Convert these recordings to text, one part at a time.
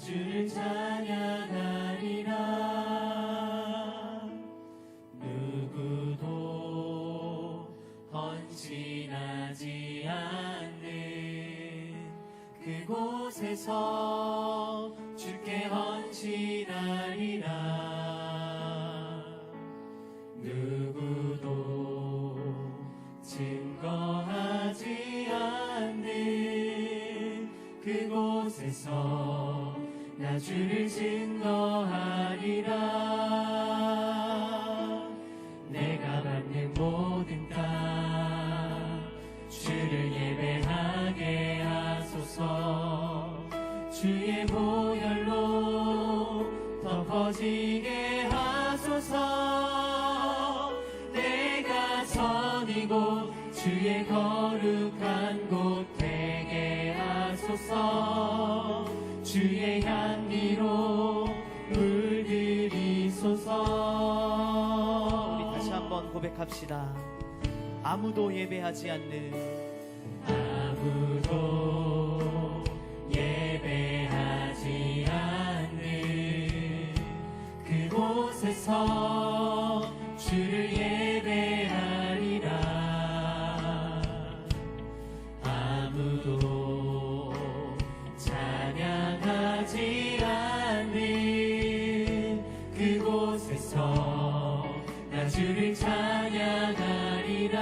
주를 찬양하리라. 누구도 헌신하지 않는 그곳에서 주께 헌신하리라. 누구도 증거하지 않는 그곳에서 나 주를 증거하리라. 내가 받는 모든 땅 주를 예배하게 하소서. 주의 보혈로 덮어지게 하소서. 내가 선이고 주의 거룩한 곳 되게 하소서. 주의 향기로 물들이소서. 우리 다시 한번 고백합시다. 아무도 예배하지 않는, 아무도 예배하지 않는 그곳에서 주를 예배하리라. 아무도 찬양하지 않는 그곳에서 나 주를 찬양하리라.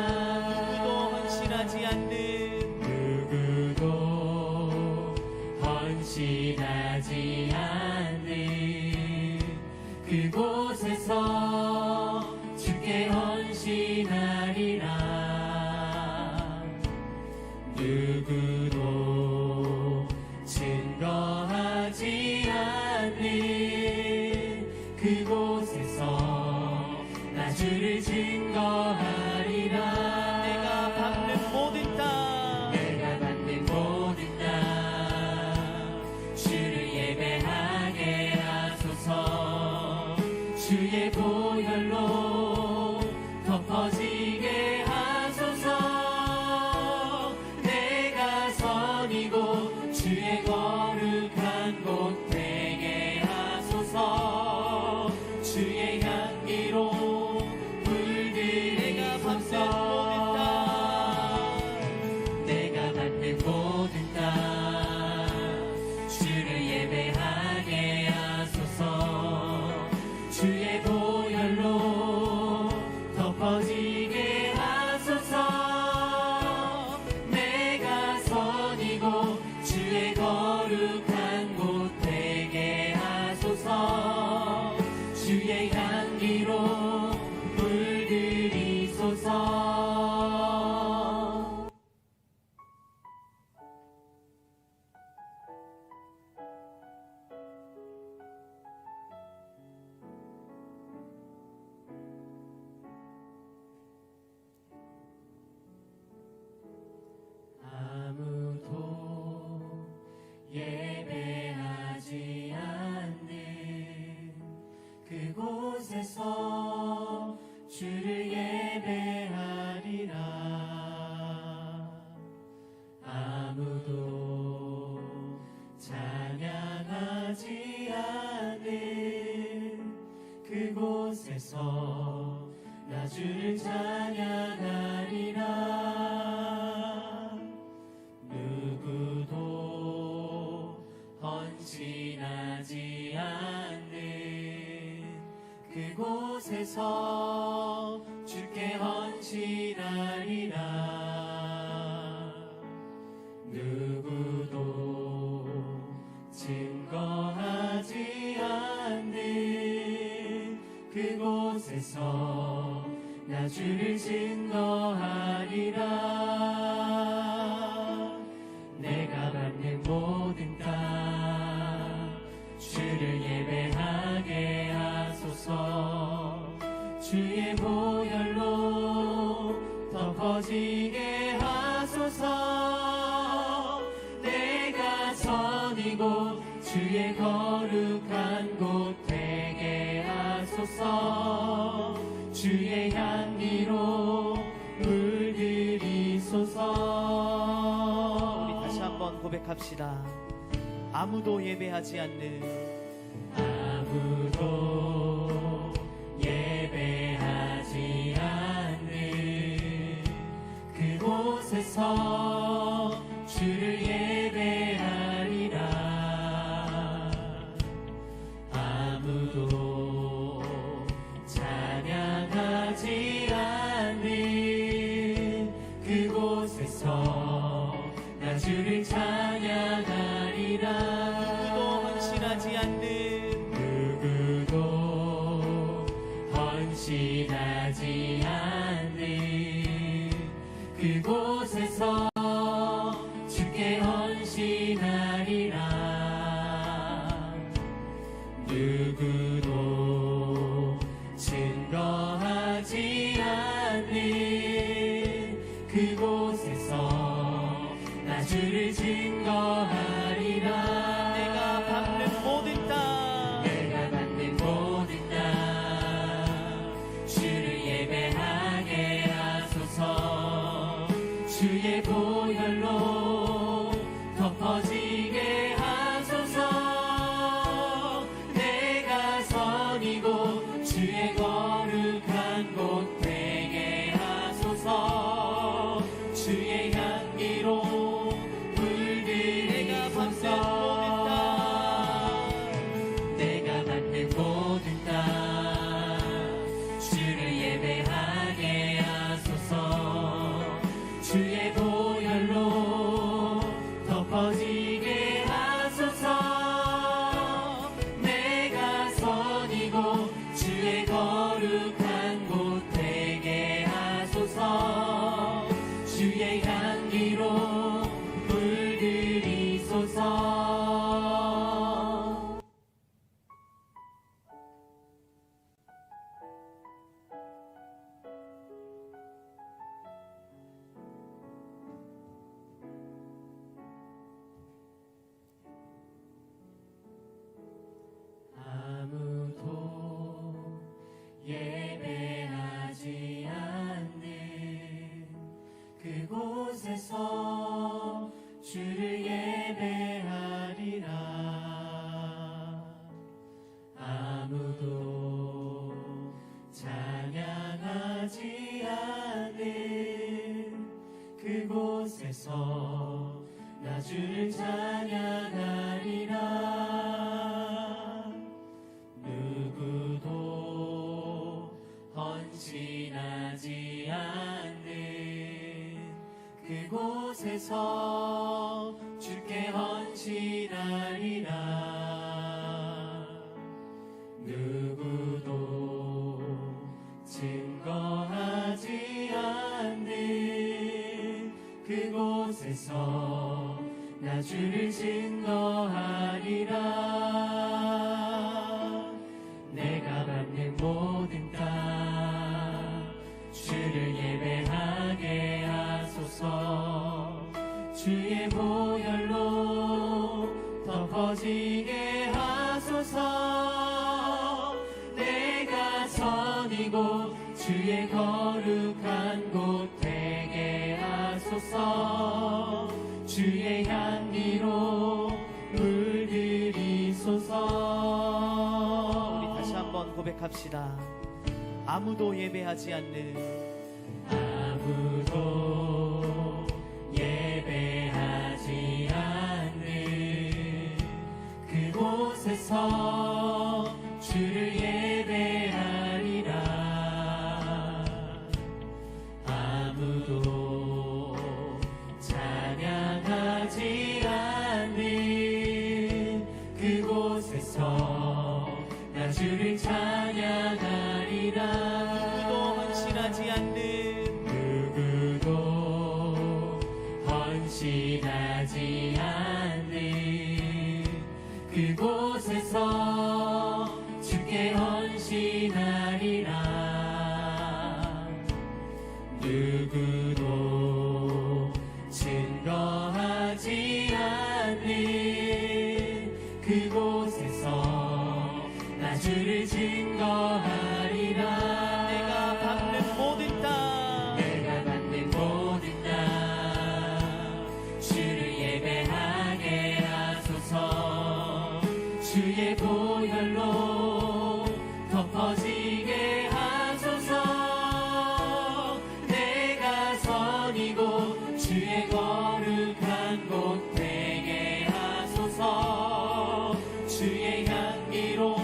누구도 헌신하지 않는, 누구도 헌신하지 않는 그곳에서 주께 헌신하리라. 누구도 증거하지 않는 그곳에서 나 주를 증거하리라. 내가 받는 모든 땅, 내가 받는 모든 땅 주를 예배하게 하소서. 주의 보혈로 덮어지게 하소서. 내가 선이고 주의 거룩한 곳 되게 하소서. 주의 향기로 물들이소서. 내가 받는 모든 땅 주를 예배하게 하소서. 주의 보혈로 덮어지게 하소서. 내가 선이고 주의 거룩한 곳 되게 하소서. 주의 향기로 물들이소서. 아무도 예배하지 않는 그곳에서 주를 예배하리라. 아무도 찬양하지 않는 그곳에서 나 주를 찬양하리라. 누구도 헌신하지 않는 그곳에서 주께 헌신하리라. 누구도 증거하지 않는 그곳에서 나 주를 증거하리라. 내가 받는 모든 땅 주를 예배하게 하소서. 주의 보혈로 덮어지게 하소서. 내가 선이고 주의 거룩한 곳 되게 하소서. 주의 향기로 물들이소서. 우리 다시 한번 고백합시다. 아무도 예배하지 않는 아무도 예배하지 않는 그곳에서 주를 예배하리라. 아무도 찬양하지 않는 그곳에서 나 주를 찬양하리라. 누구도 헌신하지 않는 누구도 헌신하지 않는 그곳에서 주께 헌신하리라. 누구도 증거하지 않는 그곳에서 나 주를 증거하리라. 내가 밟는 모든 땅 내가 받는 모든 땅 주를 예배하게 하소서. 주의 보혈로 덮어지게 하소서. 내가 선이고 주의 거룩한 곳 되게 하소서. 주의 향기로 내가 물들이소서. 내가 받는 모든 땅 주를 예배하게 하소서. 주의 보혈로 덮어지게 하소서. 내가 선이고 주의 거룩한 곳 되게 하소서. 주의 향기로 물들이소서. 아무도 예배하지 않는 그곳에서 주를 예배하리라. 아무도 찬양하지 않는 그곳에서 나 주를 찬양하리라. 누구도 헌신하지 않는 그곳에서 주께 헌신하리라. 누구도 증거하지 않는 그곳에서 나 주를 증거하리라. 내가 받는 모든 땅 주를 예배하게 하소서. 주의 보혈로 덮어지게 하소서. 내가 선이고 주의 거룩한 곳 되게 하소서. 주의 향기로 물들이소서. 우리 다시 한번 고백합시다. 아무도 예배하지 않는 아무도 예배하지 않는 그곳에서 주를 예배하리라. 아무도 찬양하지 않는 그곳에서 나 주를 찬양하리라. 누구도 헌신하지 않는 누구도 헌신하지 않는 그곳에서 주께 헌신하리라. 누구도 증거하지 않는 그곳에서 나 주를 증거하리라. 내가 밟는 모든 땅 내가 받는 모든 땅 주를 예배하게 하소서. 덮어지게 하소서. 내가 선이고 주의 거룩한 곳 되게 하소서. 주의 향기로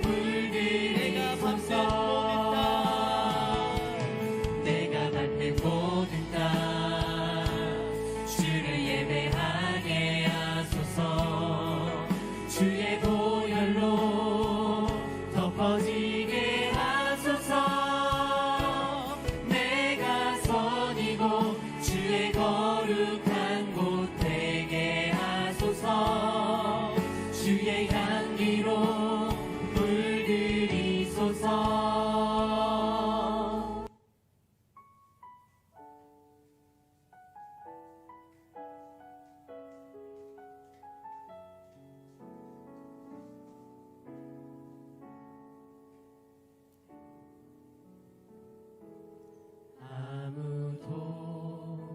물들이소서. 내가 받는 모든 땅 주를 예배하게 하소서. 주의 보혈로 덮어지게 하소서. 내가 선이고 주의 거룩한 곳 되게 하소서. 주의 향기로 물들이소서. 아무도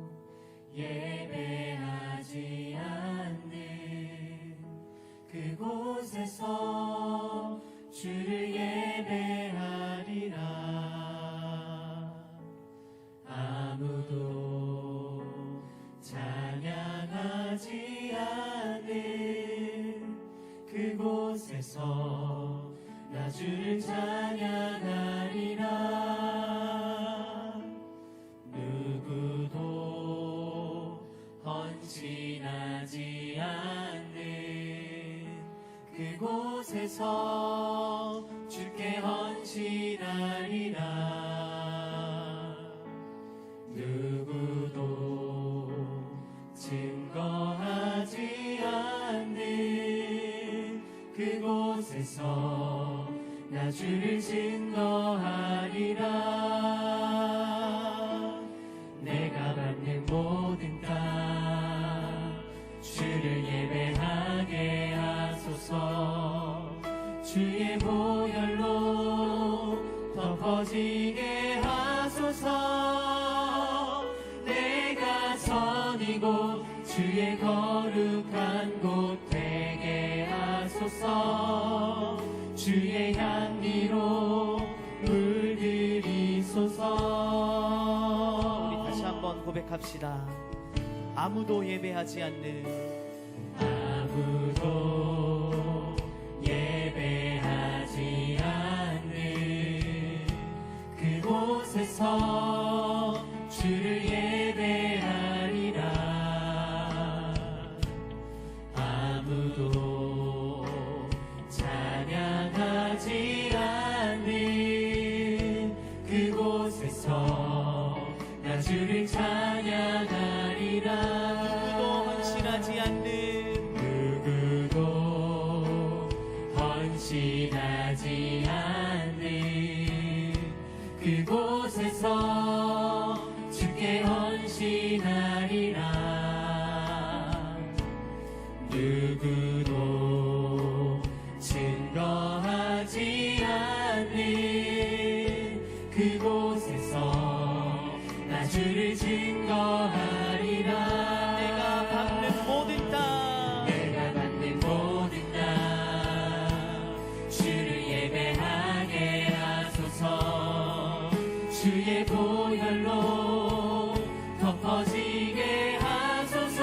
예배하지 않는 그곳에서 주를 예배하리라. 아무도 찬양하지 않는 그곳에서 나 주를 찬양하리라. 누구도 헌신하지 않는 그곳에서 주께 헌신하리라. 누구도 증거하지 않는 그곳에서 나 주를 증거하리라. 내가 받는 모든 땅 주를 예배하게 하소서. 주의 보혈로 덮어지게 하소서. 내가 선이고 주의 거룩한 곳 되게 하소서. 주의 향기로 물들이소서. 우리 다시 한번 고백합시다. 아무도 예배하지 않는 아무도 예배하지 않는 그곳에서 주를 예배하리라. 아무도 찬양하지 않는 그곳에서 나 주를 찬양하리라. 누구도 헌신하지 않는 누구도 헌신하지 않는 그곳에서 주께 헌신하리라. 누구도 증거하지 않는 그곳에서 나 주를 증거하리라. 내가 받는 모든 땅 내가 받는 모든 땅 주를 예배하게 하소서. 주의 보혈로 덮어지게 하소서.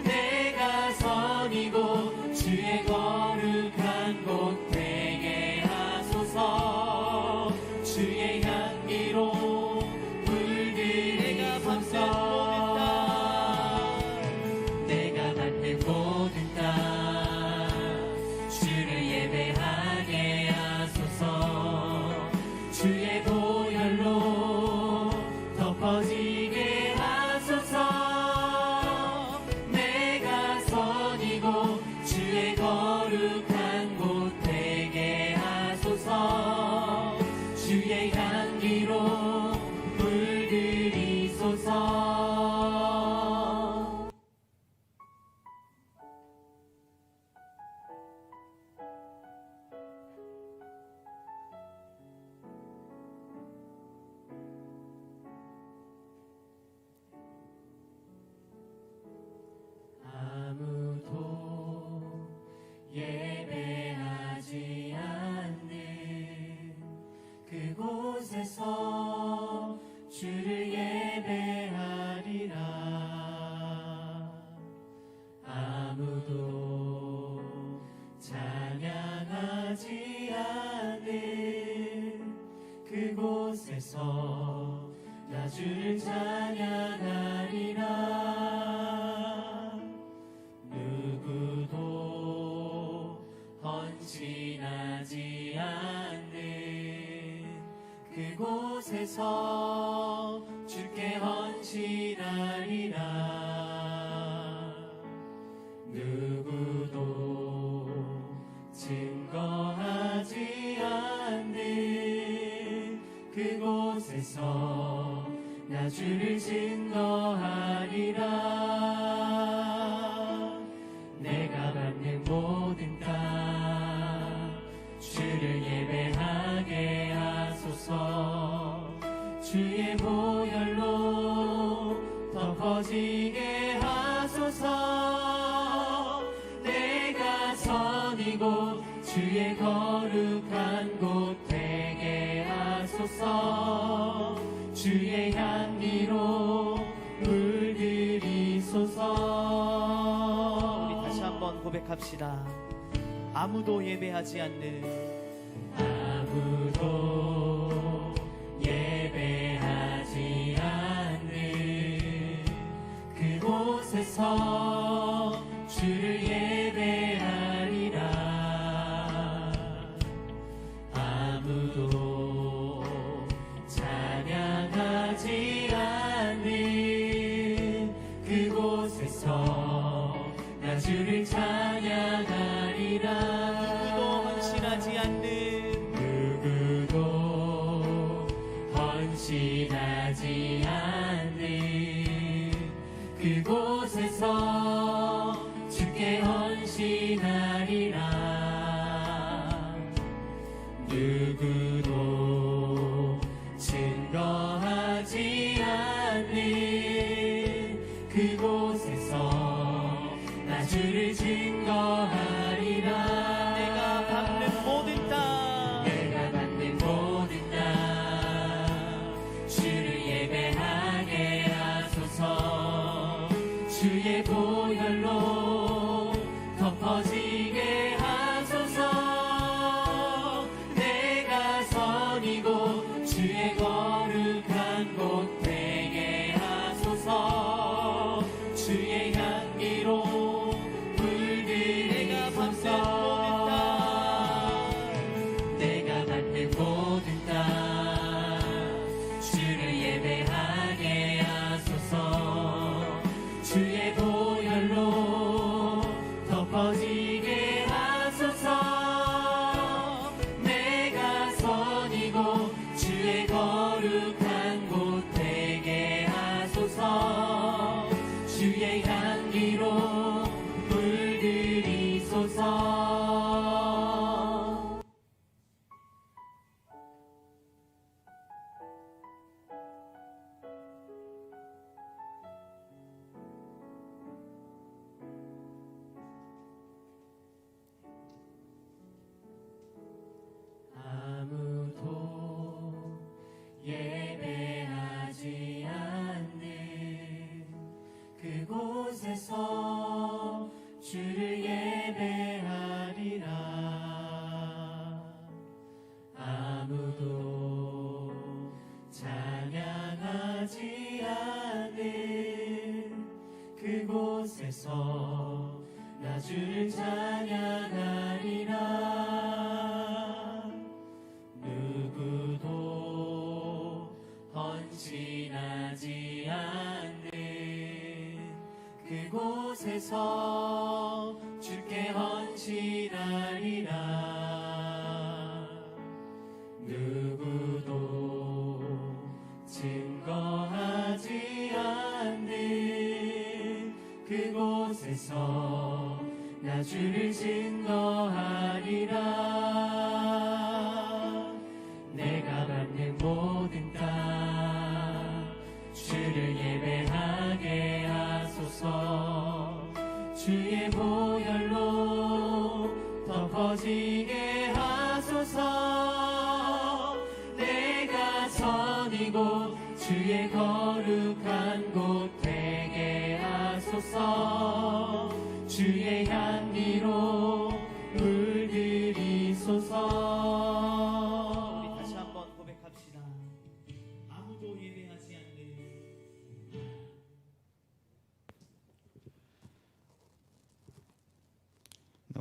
내가 선이고 주의 거룩한 곳 되게 하소서. 주의 향기로 물들이소서. 내가 받는 모든 땅 주를 예배하게 하소서. 주의 보혈로 그곳에서 나 주를 찬양하리라. 누구도 헌신하지 않는 그곳에서 주께 헌신하리라. 누구도 증거하지 않는 그곳에서 나 주를 증거하리라. 내가 받는 모든 땅 주를 예배하게 하소서. 주의 보혈로 덮어지게 하소서. 내가 선이고 주의 거룩한 곳 되게 하소서. 주의 향기로 물들이소서. 우리 다시 한번 고백합시다. 아무도 예배하지 않는 아무도 예배하지 않는 그곳에서 주를 예배하리라. 아무도 찬양하지 않는 그곳에서 나 주를 찬양하리라. 누구도 헌신하지 않는 누구도 헌신하지 않는 그곳에서 주께 헌신하리라. 누구도 증거하지 않는 그곳에서 나 주를 증거하리라. 내가 받는 모든 땅 내가 받는 모든 땅 주를 예배하게 하소서. 주의 보혈로 덮어지게 하소서. 내가 선이고 주의 거룩한 곳 되게 하소서. 주의 향기로 물들이소서. 내가 받는 모든 땅 주를 예배하게 하소서. 주의 보혈로 덮어지게 하소서. 내가 선이고 주의 거룩한 곳 되게 하소서. 주의 향기로 물들이소서. 아무도 예배하지 않는 그곳에서 주를 예배하리라. 아무도 찬양하지 않는 그곳에서 나 주를 찬양하리라. 누구도 헌신하지 않는 그곳에서 주께 헌신하리라. 누구도 증거하지 않는 그곳에서 나 주를 증거하리라. 내가 받는 모든 땅 주를 예배하게 하소서. 주의 보혈로 덮어지게 하소서. 내가 선이고 주의 거룩한 곳 되게 하소서. 주의 향기로 물들이소서. 우리 다시 한번 고백합시다.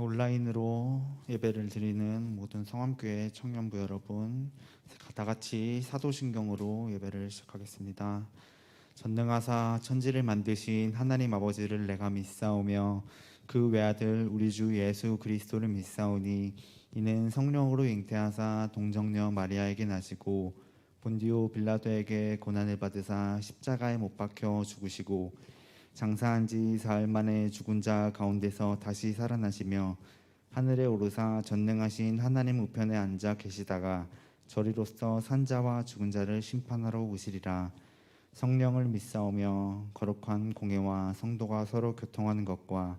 온라인으로 예배를 드리는 모든 성암교회 청년부 여러분, 다 같이 사도신경으로 예배를 시작하겠습니다. 전능하사 천지를 만드신 하나님 아버지를 내가 믿사오며 그 외아들 우리 주 예수 그리스도를 믿사오니 이는 성령으로 잉태하사 동정녀 마리아에게 나시고 본디오 빌라도에게 고난을 받으사 십자가에 못 박혀 죽으시고 장사한 지 사흘 만에 죽은 자 가운데서 다시 살아나시며 하늘에 오르사 전능하신 하나님 우편에 앉아 계시다가 저리로서 산자와 죽은 자를 심판하러 오시리라. 성령을 믿사오며 거룩한 공회와 성도가 서로 교통하는 것과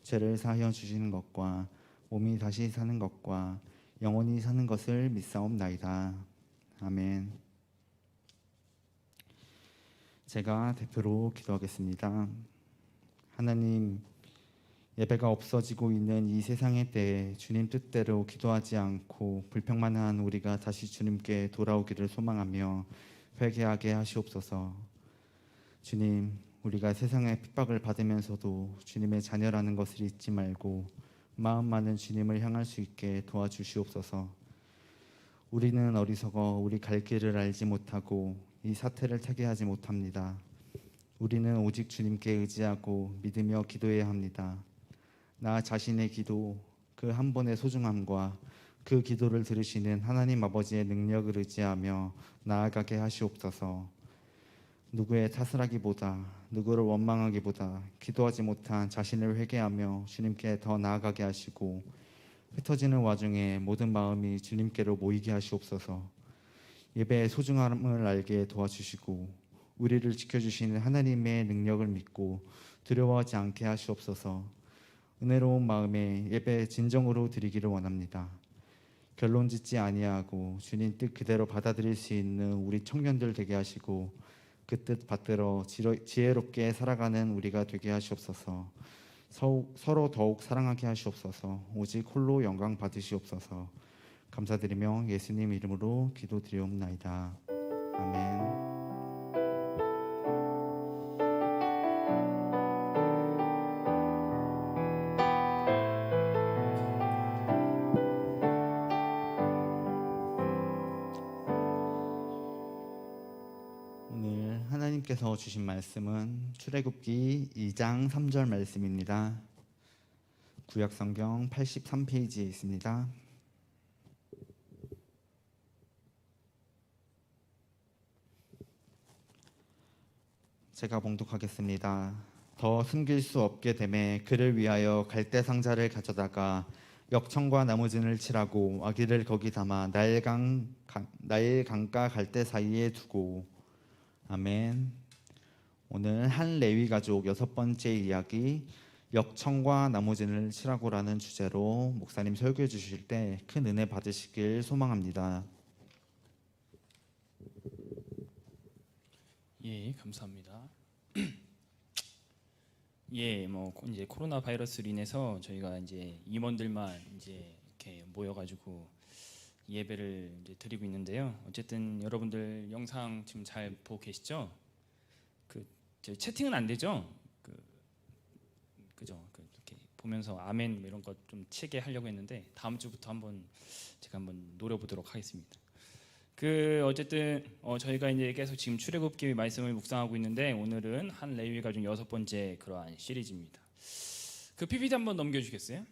죄를 사하여 주시는 것과 몸이 다시 사는 것과 영원히 사는 것을 믿사옵나이다. 아멘. 제가 대표로 기도하겠습니다. 하나님, 예배가 없어지고 있는 이 세상의 때에 주님 뜻대로 기도하지 않고 불평만 한 우리가 다시 주님께 돌아오기를 소망하며 회개하게 하시옵소서. 주님, 우리가 세상의 핍박을 받으면서도 주님의 자녀라는 것을 잊지 말고 마음 많은 주님을 향할 수 있게 도와주시옵소서. 우리는 어리석어 우리 갈 길을 알지 못하고 이 사태를 타개하지 못합니다. 우리는 오직 주님께 의지하고 믿으며 기도해야 합니다. 나 자신의 기도, 그 한 번의 소중함과 그 기도를 들으시는 하나님 아버지의 능력을 의지하며 나아가게 하시옵소서. 누구의 탓을 하기보다, 누구를 원망하기보다 기도하지 못한 자신을 회개하며 주님께 더 나아가게 하시고 흩어지는 와중에 모든 마음이 주님께로 모이게 하시옵소서. 예배의 소중함을 알게 도와주시고 우리를 지켜주시는 하나님의 능력을 믿고 두려워하지 않게 하시옵소서. 은혜로운 마음에 예배 진정으로 드리기를 원합니다. 결론 짓지 아니하고 주님 뜻 그대로 받아들일 수 있는 우리 청년들 되게 하시고 그 뜻 받들어 지혜롭게 살아가는 우리가 되게 하시옵소서. 서로 더욱 사랑하게 하시옵소서. 오직 홀로 영광 받으시옵소서. 감사드리며 예수님 이름으로 기도드리옵나이다. 아멘. 오늘 하나님께서 주신 말씀은 출애굽기 2장 3절 말씀입니다. 구약성경 83페이지에 있습니다. 제가 봉독하겠습니다. 더 숨길 수 없게 되매 그를 위하여 갈대 상자를 가져다가 역청과 나무진을 칠하고 아기를 거기 담아 나일 강가 갈대 사이에 두고. 아멘. 오늘 한 레위 가족 6번째 이야기, 역청과 나무진을 칠하고라는 주제로 목사님 설교해 주실 때 큰 은혜 받으시길 소망합니다. 예, 감사합니다. 예, 뭐 이제 코로나 바이러스로 인해서 저희가 이제 임원들만 이제 이렇게 모여가지고 예배를 이제 드리고 있는데요. 어쨌든 여러분들 영상 지금 잘 보고 계시죠? 채팅은 안 되죠? 그죠? 이렇게 보면서 아멘 뭐 이런 것 좀 치게 하려고 했는데 다음 주부터 제가 한번 노려보도록 하겠습니다. 어쨌든 저희가 이제 계속 지금 출애굽기 말씀을 묵상하고 있는데 오늘은 한 레위가 중 6번째 그러한 시리즈입니다. PPT 한번 넘겨주겠어요?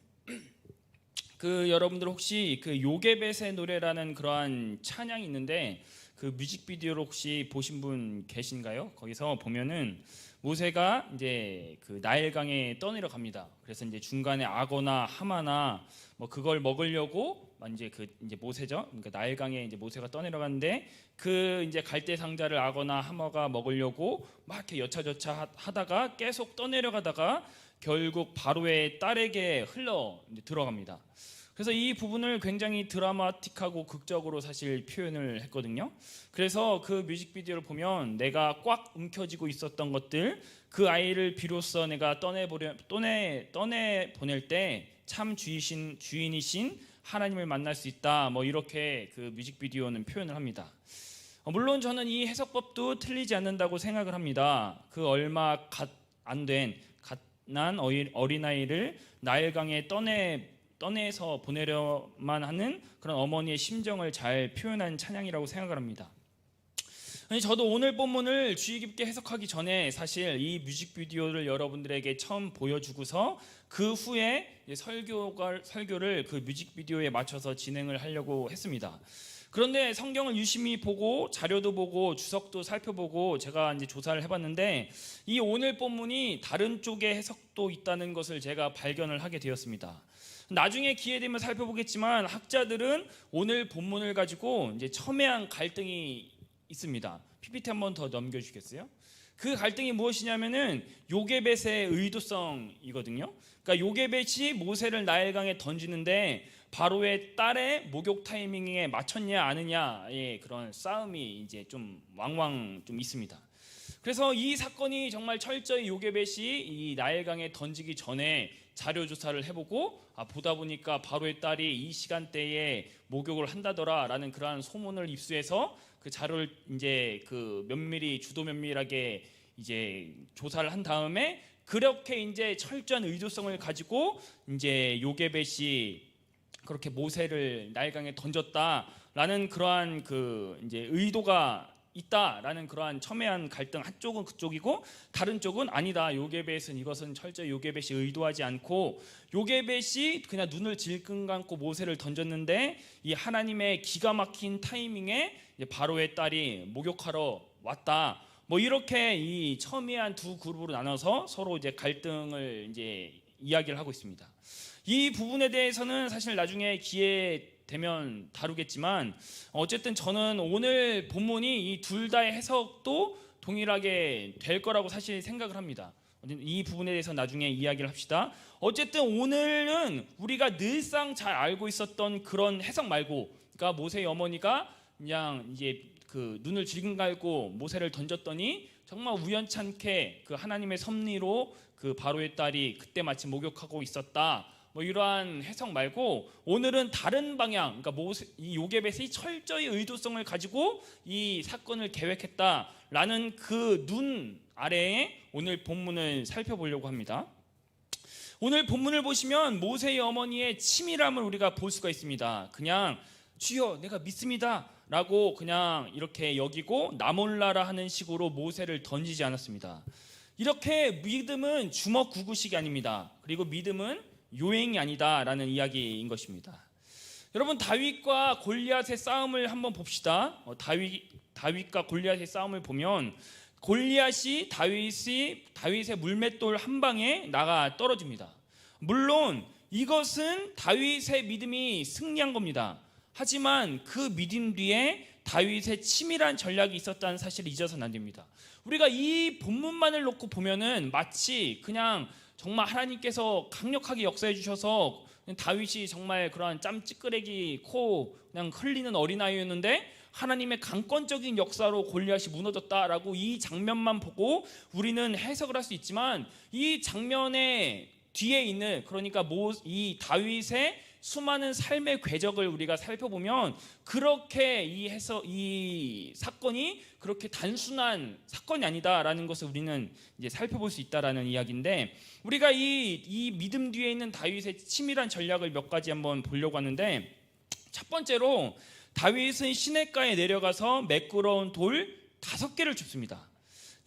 여러분들 혹시 요게벳의 노래라는 그러한 찬양이 있는데 뮤직비디오를 혹시 보신 분 계신가요? 거기서 보면은 모세가 이제 나일강에 떠내려갑니다. 그래서 이제 중간에 악어나 하마나 뭐 그걸 먹으려고 이제 모세죠. 그러니까 나일강에 이제 모세가 떠내려갔는데 이제 갈대 상자를 악어나 하마가 먹으려고 막 이렇게 여차저차 하다가 계속 떠내려가다가 결국 바로의 딸에게 흘러 이제 들어갑니다. 그래서 이 부분을 굉장히 드라마틱하고 극적으로 사실 표현을 했거든요. 그래서 뮤직비디오를 보면 내가 꽉 움켜쥐고 있었던 것들, 아이를 비로소 내가 떠내보낼 때 참 주인이신 하나님을 만날 수 있다. 뭐 이렇게 뮤직비디오는 표현을 합니다. 물론 저는 이 해석법도 틀리지 않는다고 생각을 합니다. 얼마 안 된 난 어린아이를 나일강에 떠내서 보내려만 하는 그런 어머니의 심정을 잘 표현한 찬양이라고 생각을 합니다. 저도 오늘 본문을 주의 깊게 해석하기 전에 사실 이 뮤직비디오를 여러분들에게 처음 보여주고서 그 후에 설교를 그 뮤직비디오에 맞춰서 진행을 하려고 했습니다. 그런데 성경을 유심히 보고 자료도 보고 주석도 살펴보고 제가 이제 조사를 해봤는데 이 오늘 본문이 다른 쪽의 해석도 있다는 것을 제가 발견을 하게 되었습니다. 나중에 기회 되면 살펴보겠지만 학자들은 오늘 본문을 가지고 이제 첨예한 갈등이 있습니다. PPT 한번 더 넘겨주시겠어요? 그 갈등이 무엇이냐면은 요게벳의 의도성이거든요. 그러니까 요게벳이 모세를 나일강에 던지는데 바로의 딸의 목욕 타이밍에 맞췄냐 아느냐의 그런 싸움이 이제 좀 왕왕 좀 있습니다. 그래서 이 사건이 정말 철저히 요게벳이 이 나일강에 던지기 전에 자료 조사를 해보고 보다 보니까 바로의 딸이 이 시간대에 목욕을 한다더라라는 그러한 소문을 입수해서 그 자료를 이제 그 면밀히 주도 면밀하게 이제 조사를 한 다음에 그렇게 이제 철저한 의도성을 가지고 이제 요게벳이 그렇게 모세를 나일강에 던졌다라는 그러한 그 이제 의도가 있다라는 그러한 첨예한 갈등, 한쪽은 그쪽이고 다른 쪽은 아니다. 요게벳은 이것은 철저히 요게벳이 의도하지 않고 요게벳이 그냥 눈을 질끈 감고 모세를 던졌는데 이 하나님의 기가 막힌 타이밍에 바로의 딸이 목욕하러 왔다. 뭐 이렇게 이 첨예한 두 그룹으로 나눠서 서로 이제 갈등을 이제 이야기를 하고 있습니다. 이 부분에 대해서는 사실 나중에 기회 되면 다루겠지만 어쨌든 저는 오늘 본문이 이 둘 다의 해석도 동일하게 될 거라고 사실 생각을 합니다. 이 부분에 대해서 나중에 이야기를 합시다. 어쨌든 오늘은 우리가 늘상 잘 알고 있었던 그런 해석 말고, 그러니까 모세의 어머니가 그냥 이제 그 눈을 질끈 감고 모세를 던졌더니 정말 우연찮게 그 하나님의 섭리로 그 바로의 딸이 그때 마침 목욕하고 있었다. 뭐 이러한 해석 말고 오늘은 다른 방향, 그러니까 이 요게벳이 철저히 의도성을 가지고 이 사건을 계획했다라는 그 눈 아래에 오늘 본문을 살펴보려고 합니다. 오늘 본문을 보시면 모세의 어머니의 치밀함을 우리가 볼 수가 있습니다. 그냥 주여 내가 믿습니다 라고 그냥 이렇게 여기고 나 몰라라 하는 식으로 모세를 던지지 않았습니다. 이렇게 믿음은 주먹구구식이 아닙니다. 그리고 믿음은 요행이 아니다라는 이야기인 것입니다. 여러분, 다윗과 골리앗의 싸움을 한번 봅시다. 다윗과 골리앗의 싸움을 보면 골리앗이 다윗의 물맷돌 한 방에 나가 떨어집니다. 물론 이것은 다윗의 믿음이 승리한 겁니다. 하지만 그 믿음 뒤에 다윗의 치밀한 전략이 있었다는 사실을 잊어서는 안 됩니다. 우리가 이 본문만을 놓고 보면은 마치 그냥 정말 하나님께서 강력하게 역사해 주셔서 다윗이 정말 그러한 짬찌끄레기 코 그냥 흘리는 어린아이였는데 하나님의 강권적인 역사로 골리앗이 무너졌다라고 이 장면만 보고 우리는 해석을 할 수 있지만 이 장면의 뒤에 있는, 그러니까 이 다윗의 수많은 삶의 궤적을 우리가 살펴보면 그렇게 이 사건이 그렇게 단순한 사건이 아니다라는 것을 우리는 이제 살펴볼 수 있다라는 이야기인데, 우리가 이 믿음 뒤에 있는 다윗의 치밀한 전략을 몇 가지 한번 보려고 하는데, 첫 번째로 다윗은 시냇가에 내려가서 매끄러운 돌 5개를 줍습니다.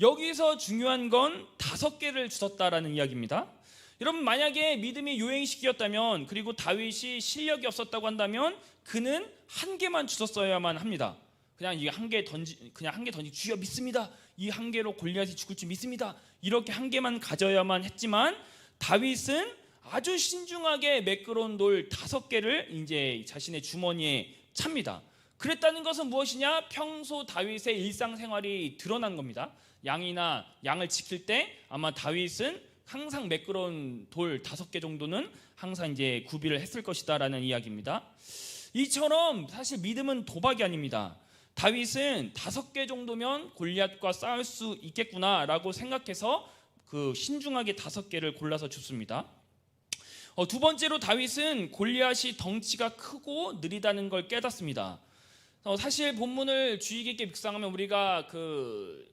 여기서 중요한 건 5개를 주었다라는 이야기입니다. 여러분, 만약에 믿음이 요행식이었다면, 그리고 다윗이 실력이 없었다고 한다면 그는 1개만 주었어야만 합니다. 그냥 이게 한 개 던지 주여 믿습니다. 이 1개로 골리앗이 죽을 줄 믿습니다. 이렇게 1개만 가져야만 했지만 다윗은 아주 신중하게 매끄러운 돌 5개를 이제 자신의 주머니에 찹니다. 그랬다는 것은 무엇이냐? 평소 다윗의 일상생활이 드러난 겁니다. 양을 지킬 때 아마 다윗은 항상 매끄러운 돌 5개 정도는 항상 이제 구비를 했을 것이다라는 이야기입니다. 이처럼 사실 믿음은 도박이 아닙니다. 다윗은 5개 정도면 골리앗과 싸울 수 있겠구나라고 생각해서 그 신중하게 5개를 골라서 줍습니다. 두 번째로 다윗은 골리앗이 덩치가 크고 느리다는 걸 깨닫습니다. 사실 본문을 주의 깊게 묵상하면 우리가 그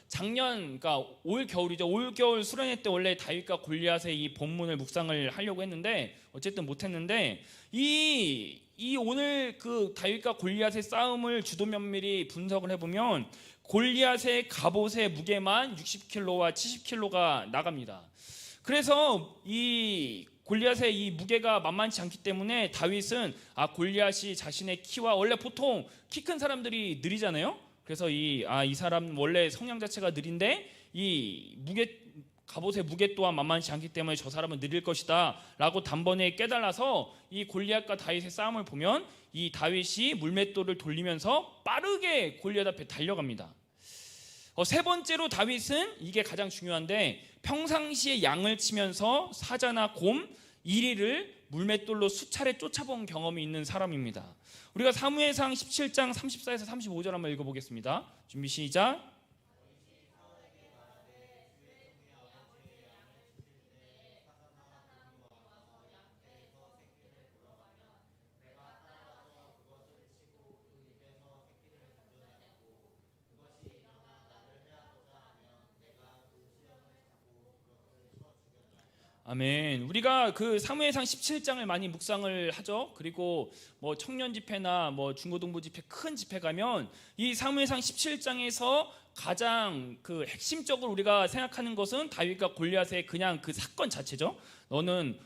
작년 그러니까 올 겨울이죠. 올 겨울 수련회 때 원래 다윗과 골리앗의 이 본문을 묵상을 하려고 했는데 어쨌든 못했는데 이 오늘 그 다윗과 골리앗의 싸움을 주도 면밀히 분석을 해보면 골리앗의 갑옷의 무게만 60kg와 70kg가 나갑니다. 그래서 이 골리앗의 이 무게가 만만치 않기 때문에 다윗은 골리앗이 자신의 키와 원래 보통 키 큰 사람들이 느리잖아요. 그래서 이 사람 원래 성향 자체가 느린데 이 갑옷의 무게 또한 만만치 않기 때문에 저 사람은 느릴 것이다 라고 단번에 깨달아서 이 골리앗과 다윗의 싸움을 보면 이 다윗이 물맷돌을 돌리면서 빠르게 골리앗 앞에 달려갑니다. 세 번째로 다윗은 이게 가장 중요한데 평상시에 양을 치면서 사자나 곰, 이리를 물맷돌로 수차례 쫓아본 경험이 있는 사람입니다. 우리가 사무엘상 17장 34에서 35절 한번 읽어보겠습니다. 준비 시작. 아멘. 우리가 그 사무엘상 17장을 많이 묵상을 하죠. 그리고 뭐 청년 집회나 뭐 중고등부 집회 큰 집회 가면 이 사무엘상 17장에서 가장 그 핵심적으로 우리가 생각하는 것은 다윗과 골리앗의 그냥 그 사건 자체죠. 너는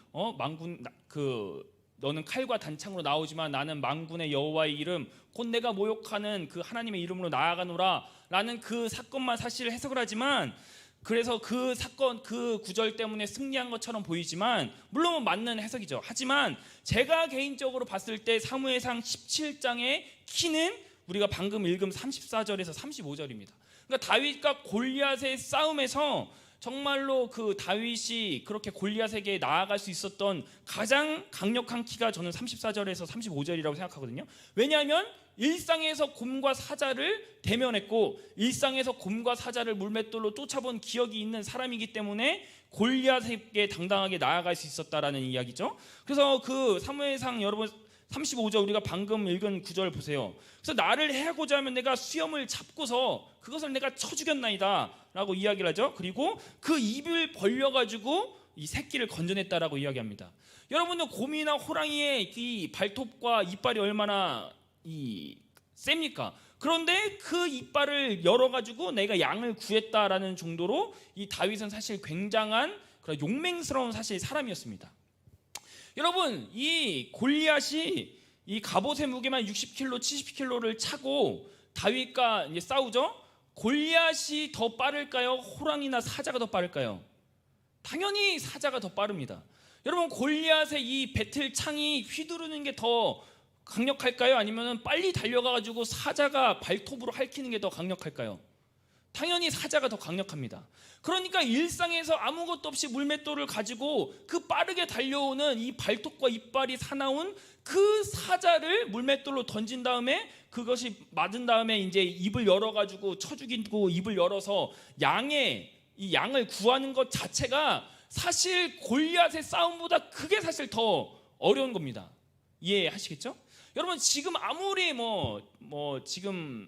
너는 칼과 단창으로 나오지만 나는 만군의 여호와의 이름 곧 내가 모욕하는 그 하나님의 이름으로 나아가노라라는 그 사건만 사실 해석을 하지만 그래서 그 사건 그 구절 때문에 승리한 것처럼 보이지만 물론 맞는 해석이죠. 하지만 제가 개인적으로 봤을 때 사무엘상 17장의 키는 우리가 방금 읽은 34절에서 35절입니다. 그러니까 다윗과 골리앗의 싸움에서 정말로 그 다윗이 그렇게 골리앗에게 나아갈 수 있었던 가장 강력한 키가 저는 34절에서 35절이라고 생각하거든요. 왜냐하면 일상에서 곰과 사자를 대면했고 일상에서 곰과 사자를 물맷돌로 쫓아본 기억이 있는 사람이기 때문에 골리앗에게 당당하게 나아갈 수 있었다라는 이야기죠. 그래서 그 사무엘상 여러분 35절 우리가 방금 읽은 구절 보세요. 그래서 나를 해하고자 하면 내가 수염을 잡고서 그것을 내가 쳐 죽였나이다 라고 이야기를 하죠. 그리고 그 입을 벌려가지고 이 새끼를 건져냈다라고 이야기합니다. 여러분들 곰이나 호랑이의 이 발톱과 이빨이 얼마나 셉니까? 그런데 그 이빨을 열어가지고 내가 양을 구했다라는 정도로 이 다윗은 사실 굉장한 그런 용맹스러운 사실 사람이었습니다. 여러분 이 골리앗이 이 갑옷의 무게만 60kg, 70kg를 차고 다윗과 이제 싸우죠. 골리앗이 더 빠를까요? 호랑이나 사자가 더 빠를까요? 당연히 사자가 더 빠릅니다. 여러분 골리앗의 이 배틀 창이 휘두르는 게 더 강력할까요? 아니면 빨리 달려가가지고 사자가 발톱으로 핥히는 게 더 강력할까요? 당연히 사자가 더 강력합니다. 그러니까 일상에서 아무것도 없이 물맷돌을 가지고 그 빠르게 달려오는 이 발톱과 이빨이 사나운 그 사자를 물맷돌로 던진 다음에 그것이 맞은 다음에 이제 입을 열어가지고 쳐 죽이고 입을 열어서 양을 구하는 것 자체가 사실 골리앗의 싸움보다 그게 사실 더 어려운 겁니다. 이해하시겠죠? 여러분 지금 아무리 지금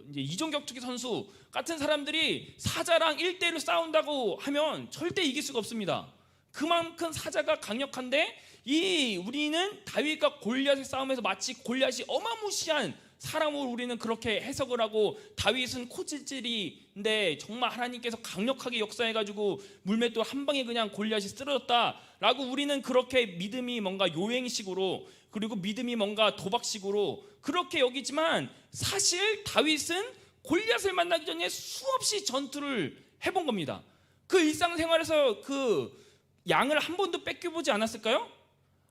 이제 이종격투기 선수 같은 사람들이 사자랑 1대1로 싸운다고 하면 절대 이길 수가 없습니다. 그만큼 사자가 강력한데 우리는 다윗과 골리앗의 싸움에서 마치 골리앗이 어마무시한 사람으로 우리는 그렇게 해석을 하고 다윗은 코찔찔인데 정말 하나님께서 강력하게 역사해가지고 물맷돌 한 방에 그냥 골리앗이 쓰러졌다라고 우리는 그렇게 믿음이 뭔가 요행식으로 그리고 믿음이 뭔가 도박식으로 그렇게 여기지만 사실 다윗은 골리앗을 만나기 전에 수없이 전투를 해본 겁니다. 그 일상생활에서 그 양을 한 번도 뺏겨보지 않았을까요?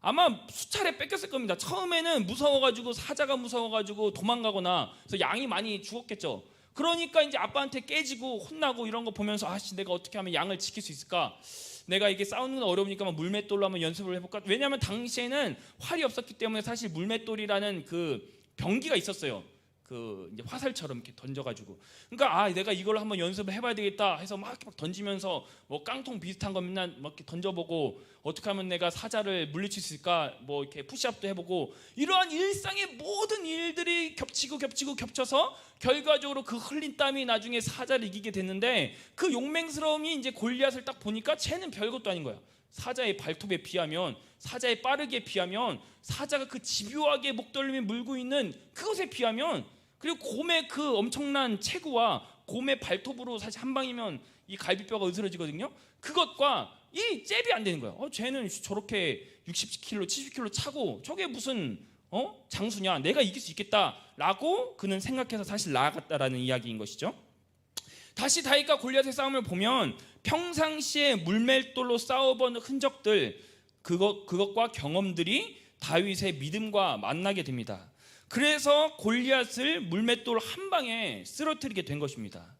아마 수차례 뺏겼을 겁니다. 처음에는 무서워가지고 사자가 무서워가지고 도망가거나 그래서 양이 많이 죽었겠죠. 그러니까 이제 아빠한테 깨지고 혼나고 이런 거 보면서 내가 어떻게 하면 양을 지킬 수 있을까? 내가 이게 싸우는 건 어려우니까 물맷돌로 한번 연습을 해볼까? 왜냐하면 당시에는 활이 없었기 때문에 사실 물맷돌이라는 그 병기가 있었어요. 그 이제 화살처럼 이렇게 던져가지고, 그러니까 내가 이걸 한번 연습을 해봐야 되겠다 해서 막 던지면서 뭐 깡통 비슷한 거 맨날 막 이렇게 던져보고, 어떻게 하면 내가 사자를 물리칠 수 있을까, 뭐 이렇게 푸시업도 해보고, 이러한 일상의 모든 일들이 겹쳐서 결과적으로 그 흘린 땀이 나중에 사자를 이기게 됐는데, 그 용맹스러움이 이제 골리앗을 딱 보니까 쟤는 별것도 아닌 거야. 사자의 발톱에 비하면, 사자의 빠르기에 비하면, 사자가 그 집요하게 목덜미 물고 있는 그것에 비하면, 그리고 곰의 그 엄청난 체구와 곰의 발톱으로 사실 한 방이면 이 갈비뼈가 으스러지거든요. 그것과 이 잽이 안 되는 거야. 쟤는 저렇게 60kg, 70kg 차고 저게 무슨 장수냐, 내가 이길 수 있겠다라고 그는 생각해서 사실 나아갔다라는 이야기인 것이죠. 다시 다윗과 골리앗의 싸움을 보면 평상시에 물맷돌로 싸워본 흔적들, 그것과 경험들이 다윗의 믿음과 만나게 됩니다. 그래서 골리앗을 물맷돌 한 방에 쓰러뜨리게 된 것입니다.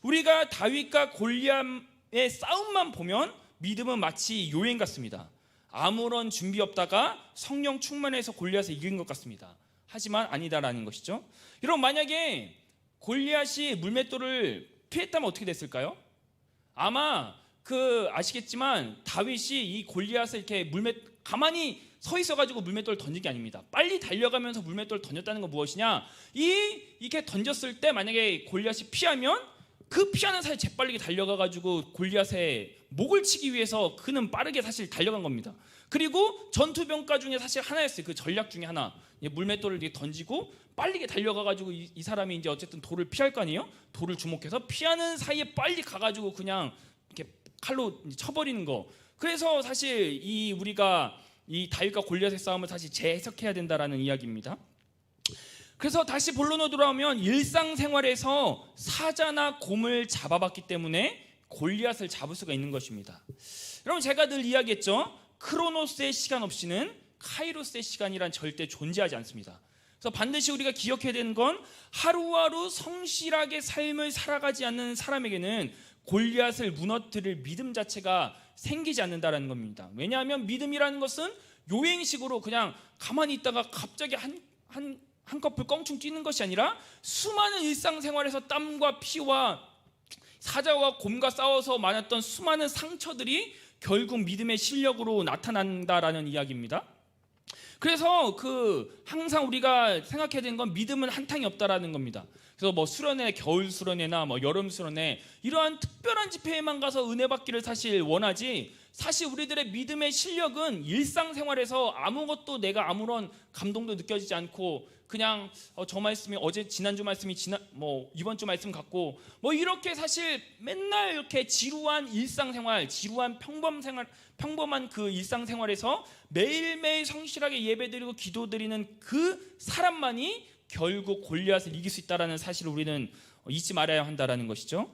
우리가 다윗과 골리앗의 싸움만 보면 믿음은 마치 요행 같습니다. 아무런 준비 없다가 성령 충만해서 골리앗을 이긴 것 같습니다. 하지만 아니다라는 것이죠. 여러분, 만약에 골리앗이 물맷돌을 피했다면 어떻게 됐을까요? 아마 아시겠지만 다윗이 이 골리앗을 이렇게 가만히 서 있어가지고 물맷돌을 던진 게 아닙니다. 빨리 달려가면서 물맷돌을 던졌다는 건 무엇이냐? 이렇게 던졌을 때 만약에 골리앗이 피하면 그 피하는 사이에 재빠르게 달려가가지고 골리앗의 목을 치기 위해서 그는 빠르게 사실 달려간 겁니다. 그리고 전투병가 중에 사실 하나였어요. 그 전략 중에 하나. 물맷돌을 이렇게 던지고 빨리 달려가가지고 이 사람이 이제 어쨌든 돌을 피할 거 아니에요? 돌을 주목해서 피하는 사이에 빨리 가가지고 그냥 이렇게 칼로 쳐버리는 거. 그래서 사실 우리가 이 다윗과 골리앗의 싸움을 다시 재해석해야 된다라는 이야기입니다. 그래서 다시 본론으로 돌아오면 일상생활에서 사자나 곰을 잡아봤기 때문에 골리앗을 잡을 수가 있는 것입니다. 여러분, 제가 늘 이야기했죠. 크로노스의 시간 없이는 카이로스의 시간이란 절대 존재하지 않습니다. 그래서 반드시 우리가 기억해야 되는 건 하루하루 성실하게 삶을 살아가지 않는 사람에게는 골리앗을 무너뜨릴 믿음 자체가 생기지 않는다는 겁니다. 왜냐하면 믿음이라는 것은 요행식으로 그냥 가만히 있다가 갑자기 한꺼풀 껑충 뛰는 것이 아니라 수많은 일상생활에서 땀과 피와 사자와 곰과 싸워서 많았던 수많은 상처들이 결국 믿음의 실력으로 나타난다라는 이야기입니다. 그래서 항상 우리가 생각해야 되는 건 믿음은 한탕이 없다라는 겁니다. 그래서 뭐 수련회, 겨울 수련회나 뭐 여름 수련회, 이러한 특별한 집회에만 가서 은혜 받기를 사실 원하지, 사실 우리들의 믿음의 실력은 일상생활에서 내가 아무런 감동도 느껴지지 않고 그냥 저 말씀이 지난주 말씀이 이번 주 말씀 같고 이렇게 사실 맨날 이렇게 지루한 일상생활, 지루한 평범한 그 일상생활에서 매일매일 성실하게 예배드리고 기도드리는 그 사람만이 결국 골리앗을 이길 수 있다라는 사실을 우리는 잊지 말아야 한다라는 것이죠.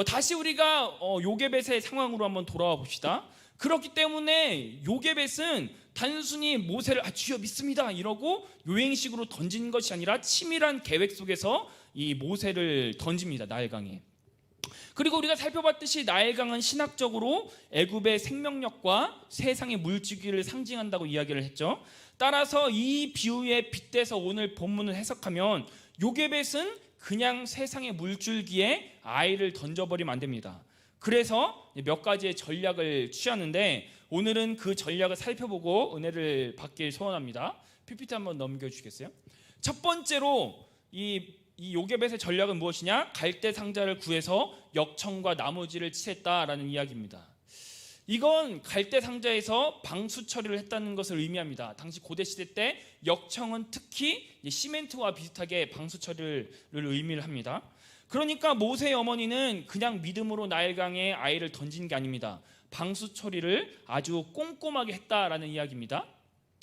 다시 우리가 요게벳의 상황으로 한번 돌아와 봅시다. 그렇기 때문에 요게벳은 단순히 모세를 주여 믿습니다 이러고 요행식으로 던진 것이 아니라 치밀한 계획 속에서 이 모세를 던집니다. 나일강에. 그리고 우리가 살펴봤듯이 나일강은 신학적으로 애굽의 생명력과 세상의 물줄기를 상징한다고 이야기를 했죠. 따라서 이 비유에 빗대서 오늘 본문을 해석하면 요게벳은 그냥 세상의 물줄기에 아이를 던져버리면 안 됩니다. 그래서 몇 가지의 전략을 취하는데 오늘은 그 전략을 살펴보고 은혜를 받길 소원합니다. PPT 한번 넘겨주시겠어요? 첫 번째로 이 요게벳의 전략은 무엇이냐? 갈대 상자를 구해서 역청과 나무지를 칠했다라는 이야기입니다. 이건 갈대 상자에서 방수 처리를 했다는 것을 의미합니다. 당시 고대 시대 때 역청은 특히 시멘트와 비슷하게 방수 처리를 의미를 합니다. 그러니까 모세의 어머니는 그냥 믿음으로 나일강에 아이를 던진 게 아닙니다. 방수 처리를 아주 꼼꼼하게 했다라는 이야기입니다.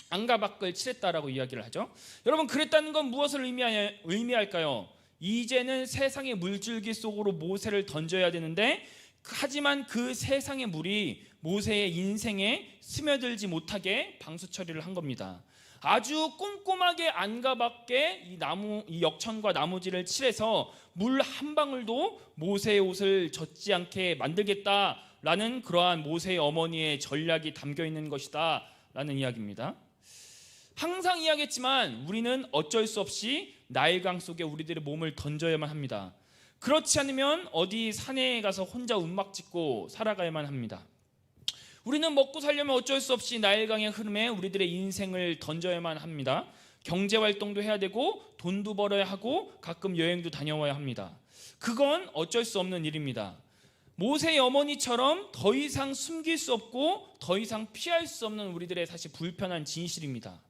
안과 밖을 칠했다라고 이야기를 하죠. 여러분, 그랬다는 건 무엇을 의미할까요? 이제는 세상의 물줄기 속으로 모세를 던져야 되는데, 하지만 그 세상의 물이 모세의 인생에 스며들지 못하게 방수 처리를 한 겁니다. 아주 꼼꼼하게 안과 밖에 이 역청과 나무지를 칠해서 물 한 방울도 모세의 옷을 젖지 않게 만들겠다라는 그러한 모세의 어머니의 전략이 담겨 있는 것이다 라는 이야기입니다. 항상 이야기했지만 우리는 어쩔 수 없이 나일강 속에 우리들의 몸을 던져야만 합니다. 그렇지 않으면 어디 산에 가서 혼자 움막 짓고 살아가야만 합니다. 우리는 먹고 살려면 어쩔 수 없이 나일강의 흐름에 우리들의 인생을 던져야만 합니다. 경제활동도 해야 되고 돈도 벌어야 하고 가끔 여행도 다녀와야 합니다. 그건 어쩔 수 없는 일입니다. 모세의 어머니처럼 더 이상 숨길 수 없고 더 이상 피할 수 없는 우리들의 사실 불편한 진실입니다.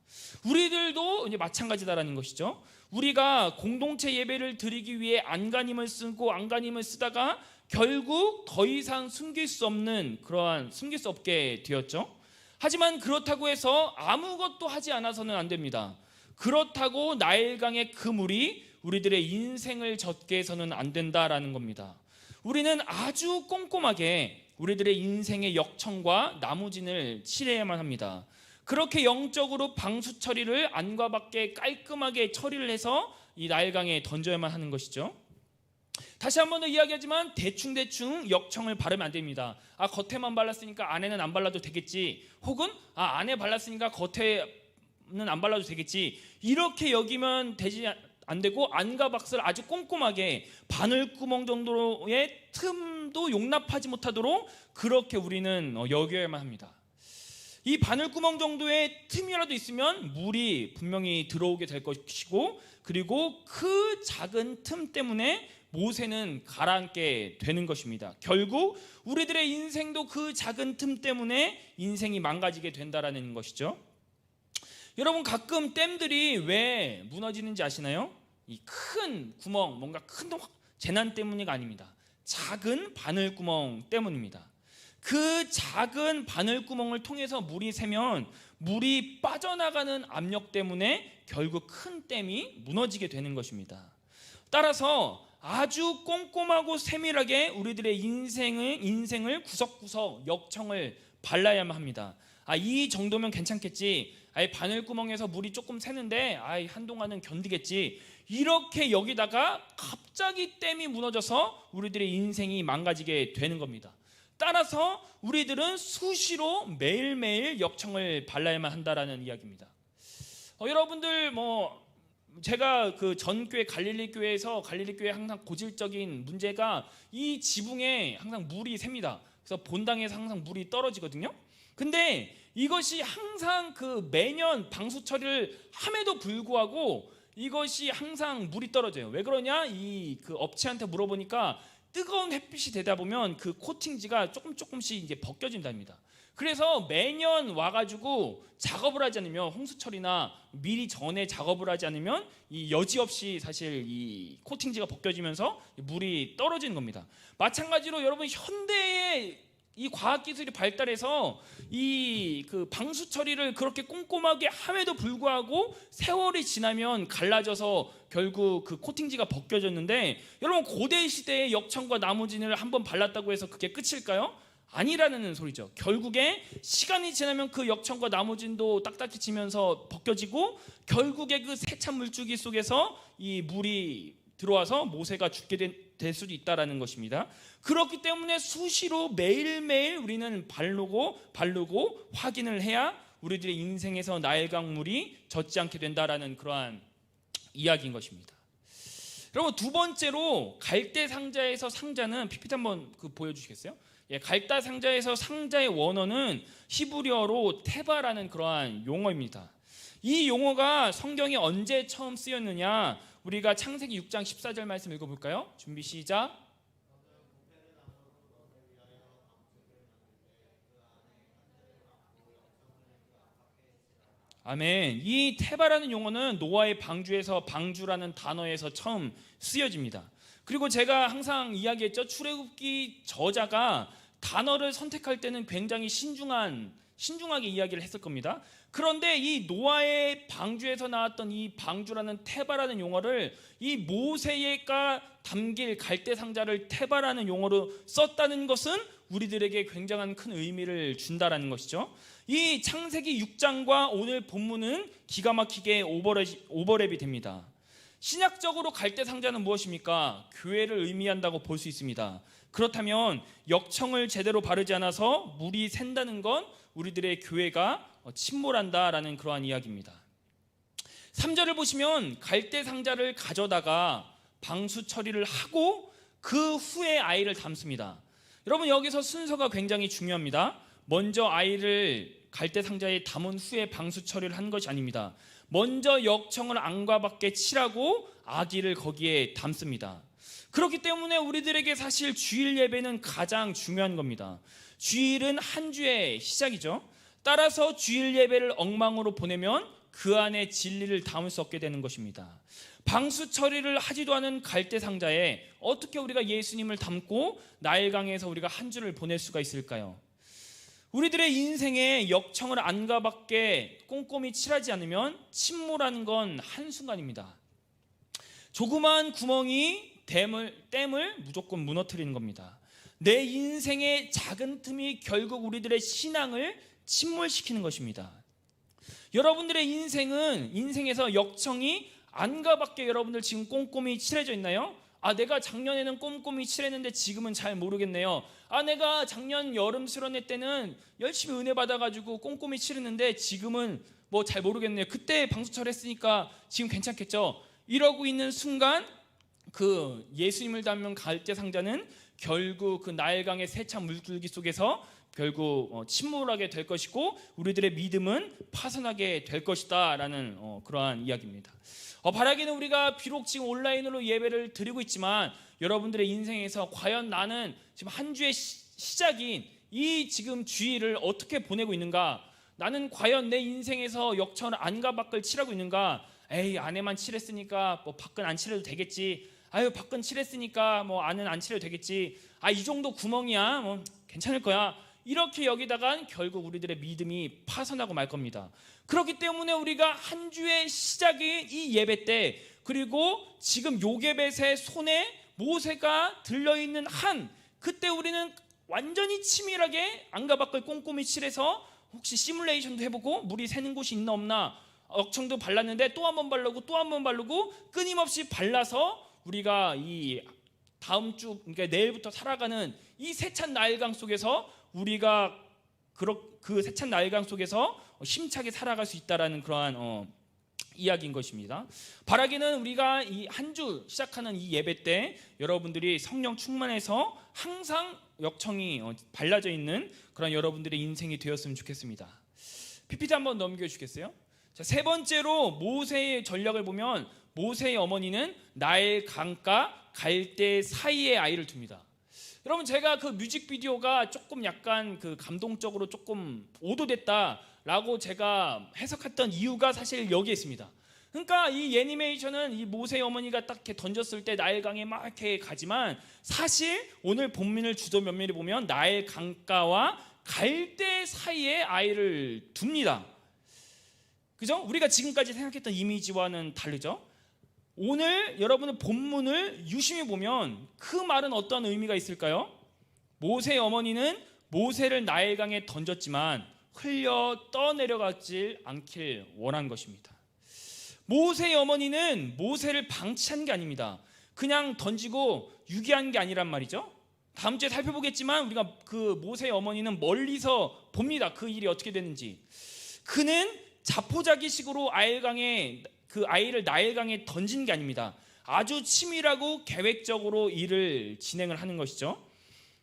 우리들도 이제 마찬가지다라는 것이죠. 우리가 공동체 예배를 드리기 위해 안간힘을 쓰고 안간힘을 쓰다가 결국 더 이상 숨길 수 없게 되었죠. 하지만 그렇다고 해서 아무것도 하지 않아서는 안 됩니다. 그렇다고 나일강의 그 물이 우리들의 인생을 젖게 해서는 안 된다라는 겁니다. 우리는 아주 꼼꼼하게 우리들의 인생의 역청과 나무진을 칠해야만 합니다. 그렇게 영적으로 방수 처리를 안과 밖에 깔끔하게 처리를 해서 이 나일강에 던져야만 하는 것이죠. 다시 한 번 더 이야기하지만 대충 역청을 바르면 안 됩니다. 겉에만 발랐으니까 안에는 안 발라도 되겠지, 혹은 안에 발랐으니까 겉에는 안 발라도 되겠지, 이렇게 여기면 되지 안 되고 안과 밖을 아주 꼼꼼하게 바늘구멍 정도의 틈도 용납하지 못하도록 그렇게 우리는 여겨야만 합니다. 이 바늘구멍 정도의 틈이라도 있으면 물이 분명히 들어오게 될 것이고, 그리고 그 작은 틈 때문에 모세는 가라앉게 되는 것입니다. 결국 우리들의 인생도 그 작은 틈 때문에 인생이 망가지게 된다라는 것이죠. 여러분, 가끔 댐들이 왜 무너지는지 아시나요? 이 큰 구멍, 뭔가 큰 재난 때문이 아닙니다. 작은 바늘구멍 때문입니다. 그 작은 바늘구멍을 통해서 물이 새면 물이 빠져나가는 압력 때문에 결국 큰 댐이 무너지게 되는 것입니다. 따라서 아주 꼼꼼하고 세밀하게 우리들의 인생을 구석구석 역청을 발라야만 합니다. 이 정도면 괜찮겠지, 바늘구멍에서 물이 조금 새는데 한동안은 견디겠지, 이렇게 여기다가 갑자기 댐이 무너져서 우리들의 인생이 망가지게 되는 겁니다. 따라서 우리들은 수시로 매일매일 역청을 발라야만 한다라는 이야기입니다. 여러분들 제가 그 전교회 갈릴리 교회 항상 고질적인 문제가 이 지붕에 항상 물이 셉니다. 그래서 본당에서 항상 물이 떨어지거든요. 근데 이것이 항상 그 매년 방수 처리를 함에도 불구하고 이것이 항상 물이 떨어져요. 왜 그러냐? 그 업체한테 물어보니까 뜨거운 햇빛이 되다 보면 그 코팅지가 조금씩 이제 벗겨진답니다. 그래서 매년 와가지고 작업을 하지 않으면, 홍수철이나 미리 전에 작업을 하지 않으면 이 여지없이 사실 이 코팅지가 벗겨지면서 물이 떨어지는 겁니다. 마찬가지로 여러분, 현대의 이 과학기술이 발달해서 이 그 방수 처리를 그렇게 꼼꼼하게 함에도 불구하고 세월이 지나면 갈라져서 결국 그 코팅지가 벗겨졌는데, 여러분, 고대 시대의 역청과 나무진을 한번 발랐다고 해서 그게 끝일까요? 아니라는 소리죠. 결국에 시간이 지나면 그 역청과 나무진도 딱딱해지면서 벗겨지고 결국에 그 세찬 물줄기 속에서 이 물이 들어와서 모세가 죽게 될 수도 있다라는 것입니다. 그렇기 때문에 수시로 매일매일 우리는 바르고 확인을 해야 우리들의 인생에서 나일강 물이 젖지 않게 된다라는 그러한 이야기인 것입니다. 여러분, 두 번째로 갈대 상자에서 상자는 PPT 한번 보여주시겠어요? 갈대 상자에서 상자의 원어는 히브리어로 테바라는 그러한 용어입니다. 이 용어가 성경에 언제 처음 쓰였느냐? 우리가 창세기 6장 14절 말씀 읽어볼까요? 준비 시작. 아멘. 이 테바라는 용어는 노아의 방주에서, 방주라는 단어에서 처음 쓰여집니다. 그리고 제가 항상 이야기했죠. 출애굽기 저자가 단어를 선택할 때는 굉장히 신중하게 이야기를 했을 겁니다. 그런데 이 노아의 방주에서 나왔던 이 방주라는 테바라는 용어를 이 모세가 담길 갈대 상자를 테바라는 용어로 썼다는 것은 우리들에게 굉장한 큰 의미를 준다라는 것이죠. 이 창세기 6장과 오늘 본문은 기가 막히게 오버랩이 됩니다. 신약적으로 갈대 상자는 무엇입니까? 교회를 의미한다고 볼 수 있습니다. 그렇다면 역청을 제대로 바르지 않아서 물이 샌다는 건 우리들의 교회가 침몰한다라는 그러한 이야기입니다. 3절을 보시면 갈대 상자를 가져다가 방수 처리를 하고 그 후에 아이를 담습니다. 여러분, 여기서 순서가 굉장히 중요합니다. 먼저 아이를 갈대 상자에 담은 후에 방수 처리를 한 것이 아닙니다. 먼저 역청을 안과 밖에 칠하고 아기를 거기에 담습니다. 그렇기 때문에 우리들에게 사실 주일 예배는 가장 중요한 겁니다. 주일은 한 주의 시작이죠. 따라서 주일 예배를 엉망으로 보내면 그 안에 진리를 담을 수 없게 되는 것입니다. 방수 처리를 하지도 않은 갈대 상자에 어떻게 우리가 예수님을 담고 나일강에서 우리가 한 주를 보낼 수가 있을까요? 우리들의 인생에 역청을 안과 밖에 꼼꼼히 칠하지 않으면 침몰하는 건 한순간입니다. 조그마한 구멍이 댐을 무조건 무너뜨리는 겁니다. 내 인생의 작은 틈이 결국 우리들의 신앙을 침몰시키는 것입니다. 여러분들의 인생에서 역청이 안과 밖에 여러분들 지금 꼼꼼히 칠해져 있나요? 내가 작년에는 꼼꼼히 칠했는데 지금은 잘 모르겠네요. 내가 작년 여름 수련회 때는 열심히 은혜 받아가지고 꼼꼼히 칠했는데 지금은 뭐 잘 모르겠네요. 그때 방수철 했으니까 지금 괜찮겠죠? 이러고 있는 순간 그 예수님을 담은 갈대 상자는 결국 그 나일강의 세찬 물줄기 속에서 결국 침몰하게 될 것이고 우리들의 믿음은 파산하게 될 것이다 라는 그러한 이야기입니다. 바라기는 우리가 비록 지금 온라인으로 예배를 드리고 있지만 여러분들의 인생에서 과연 나는 지금 한 주의 시작인 이 지금 주일을 어떻게 보내고 있는가? 나는 과연 내 인생에서 역청을 안과 밖을 칠하고 있는가? 안에만 칠했으니까 뭐 밖은 안 칠해도 되겠지. 밖은 칠했으니까 뭐 안은 안 칠해도 되겠지. 이 정도 구멍이야. 뭐 괜찮을 거야. 이렇게 여기다가 결국 우리들의 믿음이 파산하고 말 겁니다. 그렇기 때문에 우리가 한 주의 시작인 이 예배 때 그리고 지금 요게벳의 손에 모세가 들려있는 그때 우리는 완전히 치밀하게 안과 밖을 꼼꼼히 칠해서 혹시 시뮬레이션도 해보고 물이 새는 곳이 있나 없나 역청도 발랐는데 또 한 번 바르고 또 한 번 바르고 끊임없이 발라서 우리가 이 다음 주 그러니까 내일부터 살아가는 이 세찬 나일강 속에서 우리가 그 세찬 나일강 속에서 힘차게 살아갈 수 있다라는 그러한 이야기인 것입니다. 바라기는 우리가 이 한 주 시작하는 이 예배 때 여러분들이 성령 충만해서 항상 역청이 발라져 있는 그런 여러분들의 인생이 되었으면 좋겠습니다. PPT 한번 넘겨주시겠어요? 자, 세 번째로 모세의 전략을 보면 모세의 어머니는 나일 강가 갈대 사이에 아이를 둡니다. 여러분, 제가 그 뮤직비디오가 조금 약간 그 감동적으로 조금 오도됐다라고 제가 해석했던 이유가 사실 여기에 있습니다. 그러니까 이 애니메이션은 이 모세의 어머니가 딱 이렇게 던졌을 때 나일강에 막 이렇게 가지만 사실 오늘 본문을 주도 면밀히 보면 나일 강가와 갈대 사이에 아이를 둡니다. 그죠? 우리가 지금까지 생각했던 이미지와는 다르죠? 오늘 여러분은 본문을 유심히 보면 그 말은 어떤 의미가 있을까요? 모세의 어머니는 모세를 나일강에 던졌지만 흘려 떠내려가지 않길 원한 것입니다. 모세의 어머니는 모세를 방치한 게 아닙니다. 그냥 던지고 유기한 게 아니란 말이죠. 다음 주에 살펴보겠지만 우리가 그 모세의 어머니는 멀리서 봅니다. 그 일이 어떻게 됐는지. 그는 자포자기식으로 그 아이를 나일강에 던진 게 아닙니다. 아주 치밀하고 계획적으로 일을 진행을 하는 것이죠.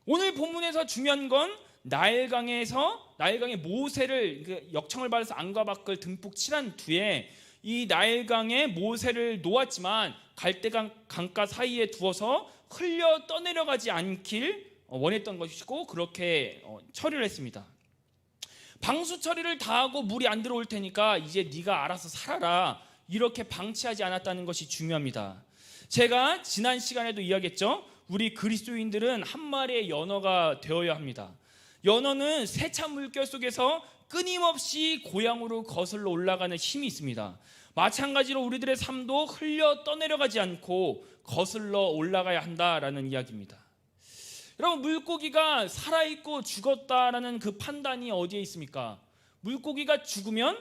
오늘 본문에서 중요한 건 나일강에 모세를 역청을 받아서 안과 밖을 듬뿍 칠한 뒤에 이 나일강에 모세를 놓았지만 갈대강 강가 사이에 두어서 흘려 떠내려가지 않길 원했던 것이고 그렇게 처리를 했습니다. 방수 처리를 다 하고 물이 안 들어올 테니까 이제 네가 알아서 살아라 이렇게 방치하지 않았다는 것이 중요합니다. 제가 지난 시간에도 이야기했죠. 우리 그리스도인들은 한 마리의 연어가 되어야 합니다. 연어는 세찬 물결 속에서 끊임없이 고향으로 거슬러 올라가는 힘이 있습니다. 마찬가지로 우리들의 삶도 흘려 떠내려가지 않고 거슬러 올라가야 한다라는 이야기입니다. 여러분, 물고기가 살아있고 죽었다라는 그 판단이 어디에 있습니까? 물고기가 죽으면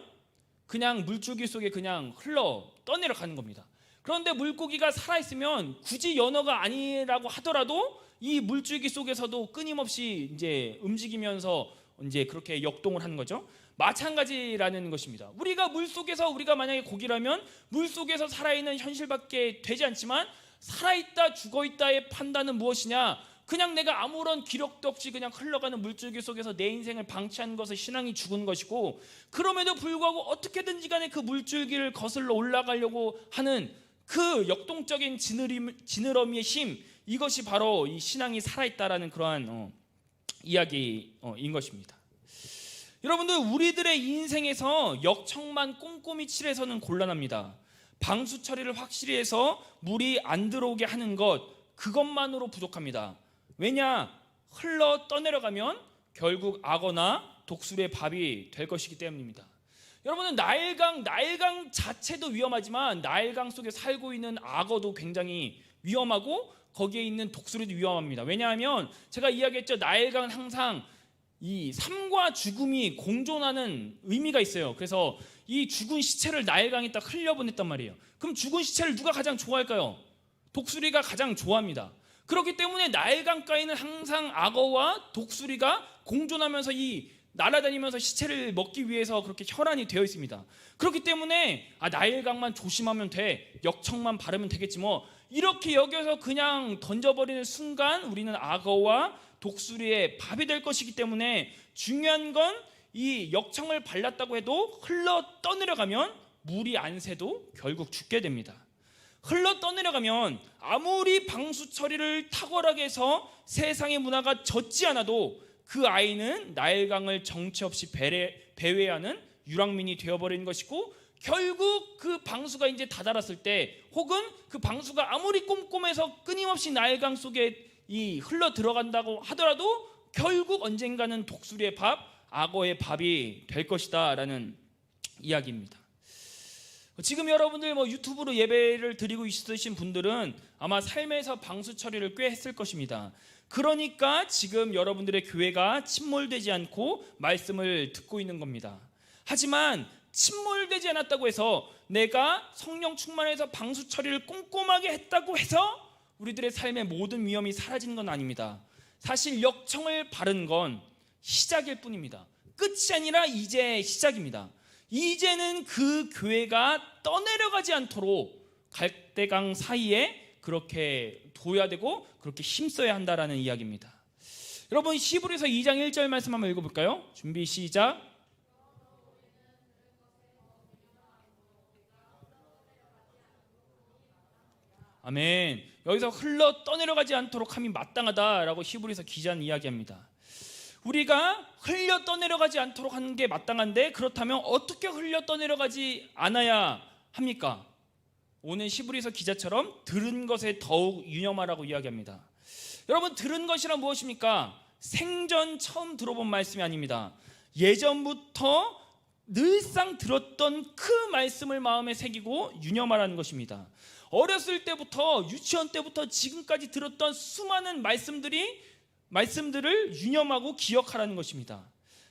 그냥 물줄기 속에 그냥 흘러 떠내려가는 겁니다. 그런데 물고기가 살아있으면 굳이 연어가 아니라고 하더라도 이 물줄기 속에서도 끊임없이 이제 움직이면서 이제 그렇게 역동을 하는 거죠. 마찬가지라는 것입니다. 우리가 물속에서 우리가 만약에 고기라면 물속에서 살아있는 현실밖에 되지 않지만 살아있다 죽어있다의 판단은 무엇이냐? 그냥 내가 아무런 기록도 없이 그냥 흘러가는 물줄기 속에서 내 인생을 방치한 것은 신앙이 죽은 것이고, 그럼에도 불구하고 어떻게든지 간에 그 물줄기를 거슬러 올라가려고 하는 그 역동적인 지느러미의 힘, 이것이 바로 이 신앙이 살아있다라는 그러한 이야기인 것입니다. 여러분들, 우리들의 인생에서 역청만 꼼꼼히 칠해서는 곤란합니다. 방수 처리를 확실히 해서 물이 안 들어오게 하는 것, 그것만으로 부족합니다. 왜냐? 흘러 떠내려가면 결국 악어나 독수리의 밥이 될 것이기 때문입니다. 여러분은 나일강 자체도 위험하지만 나일강 속에 살고 있는 악어도 굉장히 위험하고 거기에 있는 독수리도 위험합니다. 왜냐하면 제가 이야기했죠. 나일강은 항상 이 삶과 죽음이 공존하는 의미가 있어요. 그래서 이 죽은 시체를 나일강에 딱 흘려보냈단 말이에요. 그럼 죽은 시체를 누가 가장 좋아할까요? 독수리가 가장 좋아합니다. 그렇기 때문에 나일강가에는 항상 악어와 독수리가 공존하면서 이 날아다니면서 시체를 먹기 위해서 그렇게 혈안이 되어 있습니다. 그렇기 때문에 나일강만 조심하면 돼, 역청만 바르면 되겠지 뭐, 이렇게 여겨서 그냥 던져버리는 순간 우리는 악어와 독수리의 밥이 될 것이기 때문에 중요한 건 이 역청을 발랐다고 해도 흘러 떠내려가면 물이 안 새도 결국 죽게 됩니다. 흘러 떠내려가면 아무리 방수 처리를 탁월하게 해서 세상의 문화가 젖지 않아도 그 아이는 나일강을 정체 없이 배회하는 유랑민이 되어버리는 것이고, 결국 그 방수가 이제 다다랐을 때, 혹은 그 방수가 아무리 꼼꼼해서 끊임없이 나일강 속에 이 흘러 들어간다고 하더라도 결국 언젠가는 독수리의 밥, 악어의 밥이 될 것이다 라는 이야기입니다. 지금 여러분들 유튜브로 예배를 드리고 있으신 분들은 아마 삶에서 방수 처리를 꽤 했을 것입니다. 그러니까 지금 여러분들의 교회가 침몰되지 않고 말씀을 듣고 있는 겁니다. 하지만 침몰되지 않았다고 해서 내가 성령 충만해서 방수 처리를 꼼꼼하게 했다고 해서 우리들의 삶의 모든 위험이 사라진 건 아닙니다. 사실 역청을 바른 건 시작일 뿐입니다. 끝이 아니라 이제 시작입니다. 이제는 그 교회가 떠내려가지 않도록 갈대강 사이에 그렇게 둬야 되고 그렇게 힘써야 한다라는 이야기입니다. 여러분, 히브리서 2장 1절 말씀 한번 읽어볼까요? 준비 시작. 아멘. 여기서 흘러 떠내려가지 않도록 함이 마땅하다라고 히브리서 기자는 이야기합니다. 우리가 흘러 떠내려가지 않도록 하는 게 마땅한데, 그렇다면 어떻게 흘러 떠내려가지 않아야 합니까? 오늘 히브리서 기자처럼 들은 것에 더욱 유념하라고 이야기합니다. 여러분, 들은 것이란 무엇입니까? 생전 처음 들어본 말씀이 아닙니다. 예전부터 늘상 들었던 그 말씀을 마음에 새기고 유념하라는 것입니다. 어렸을 때부터, 유치원 때부터 지금까지 들었던 수많은 말씀들을 유념하고 기억하라는 것입니다.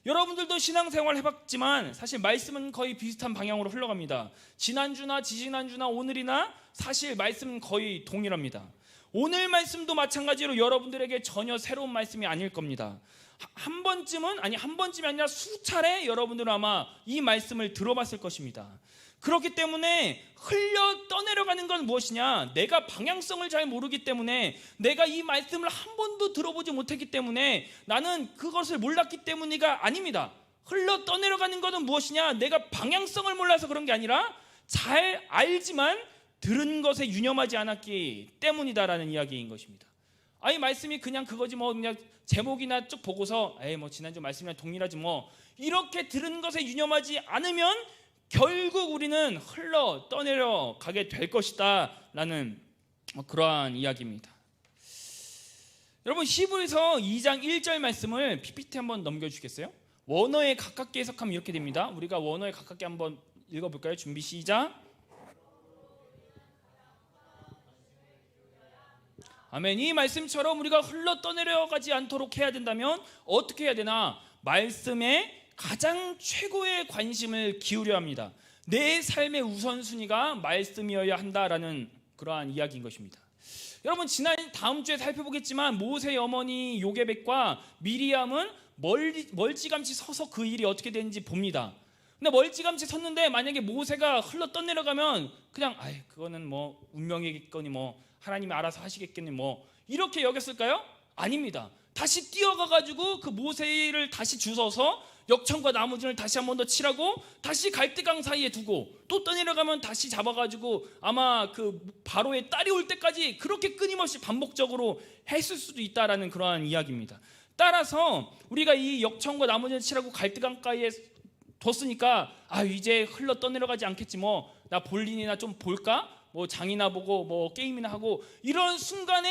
여러분들도 신앙생활 해봤지만 사실 말씀은 거의 비슷한 방향으로 흘러갑니다. 지난주나 지지난주나 오늘이나 사실 말씀은 거의 동일합니다. 오늘 말씀도 마찬가지로 여러분들에게 전혀 새로운 말씀이 아닐 겁니다. 한 번쯤이 아니라 수차례 여러분들은 아마 이 말씀을 들어봤을 것입니다. 그렇기 때문에 흘려 떠내려가는 건 무엇이냐? 내가 방향성을 잘 모르기 때문에, 내가 이 말씀을 한 번도 들어보지 못했기 때문에, 나는 그것을 몰랐기 때문이가 아닙니다. 흘러 떠내려가는 것은 무엇이냐? 내가 방향성을 몰라서 그런 게 아니라 잘 알지만 들은 것에 유념하지 않았기 때문이다라는 이야기인 것입니다. 이 말씀이 그냥 그거지 그냥 제목이나 쭉 보고서 지난주 말씀이랑 동일하지 이렇게 들은 것에 유념하지 않으면 결국 우리는 흘러 떠내려 가게 될 것이다 라는 그러한 이야기입니다. 여러분, 히브리서 2장 1절 말씀을 PPT 한번 넘겨주시겠어요? 원어에 가깝게 해석하면 이렇게 됩니다. 우리가 원어에 가깝게 한번 읽어볼까요? 준비 시작. 아멘. 이 말씀처럼 우리가 흘러 떠내려가지 않도록 해야 된다면 어떻게 해야 되나? 말씀에 가장 최고의 관심을 기울여야 합니다. 내 삶의 우선순위가 말씀이어야 한다라는 그러한 이야기인 것입니다. 여러분, 다음 주에 살펴보겠지만 모세의 어머니 요게벳과 미리암은 멀찌감치 서서 그 일이 어떻게 되는지 봅니다. 근데 멀찌감치 섰는데 만약에 모세가 흘러 떠내려가면 그냥 그거는 뭐 운명이겠거니 뭐 하나님이 알아서 하시겠거니 뭐 이렇게 여겼을까요? 아닙니다. 다시 뛰어가가지고 그 모세를 다시 주워서 역청과 나무진을 다시 한 번 더 칠하고 다시 갈대강 사이에 두고 또 떠내려가면 다시 잡아가지고 아마 그 바로의 딸이 올 때까지 그렇게 끊임없이 반복적으로 했을 수도 있다라는 그러한 이야기입니다. 따라서 우리가 이 역청과 나무진을 칠하고 갈대강가에 뒀으니까 이제 흘러 떠내려가지 않겠지 뭐 나 볼일이나 좀 볼까 뭐 장이나 보고 뭐 게임이나 하고 이런 순간에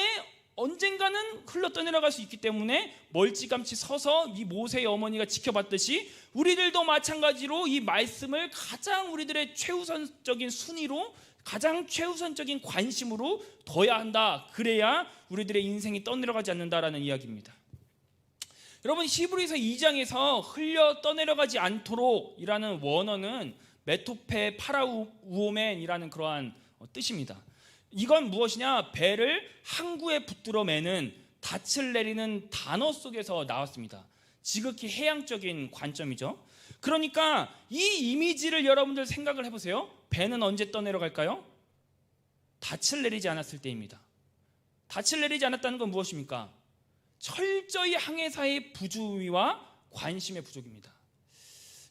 언젠가는 흘러 떠내려갈 수 있기 때문에 멀찌감치 서서 이 모세의 어머니가 지켜봤듯이 우리들도 마찬가지로 이 말씀을 가장 우리들의 최우선적인 순위로 가장 최우선적인 관심으로 둬야 한다. 그래야 우리들의 인생이 떠내려가지 않는다라는 이야기입니다. 여러분 히브리서 2장에서 흘려 떠내려가지 않도록 이라는 원어는 메토페 파라우오멘이라는 그러한 뜻입니다. 이건 무엇이냐? 배를 항구에 붙들어 매는 닻을 내리는 단어 속에서 나왔습니다. 지극히 해양적인 관점이죠. 그러니까 이 이미지를 여러분들 생각을 해보세요. 배는 언제 떠내려갈까요? 닻을 내리지 않았을 때입니다. 닻을 내리지 않았다는 건 무엇입니까? 철저히 항해사의 부주의와 관심의 부족입니다.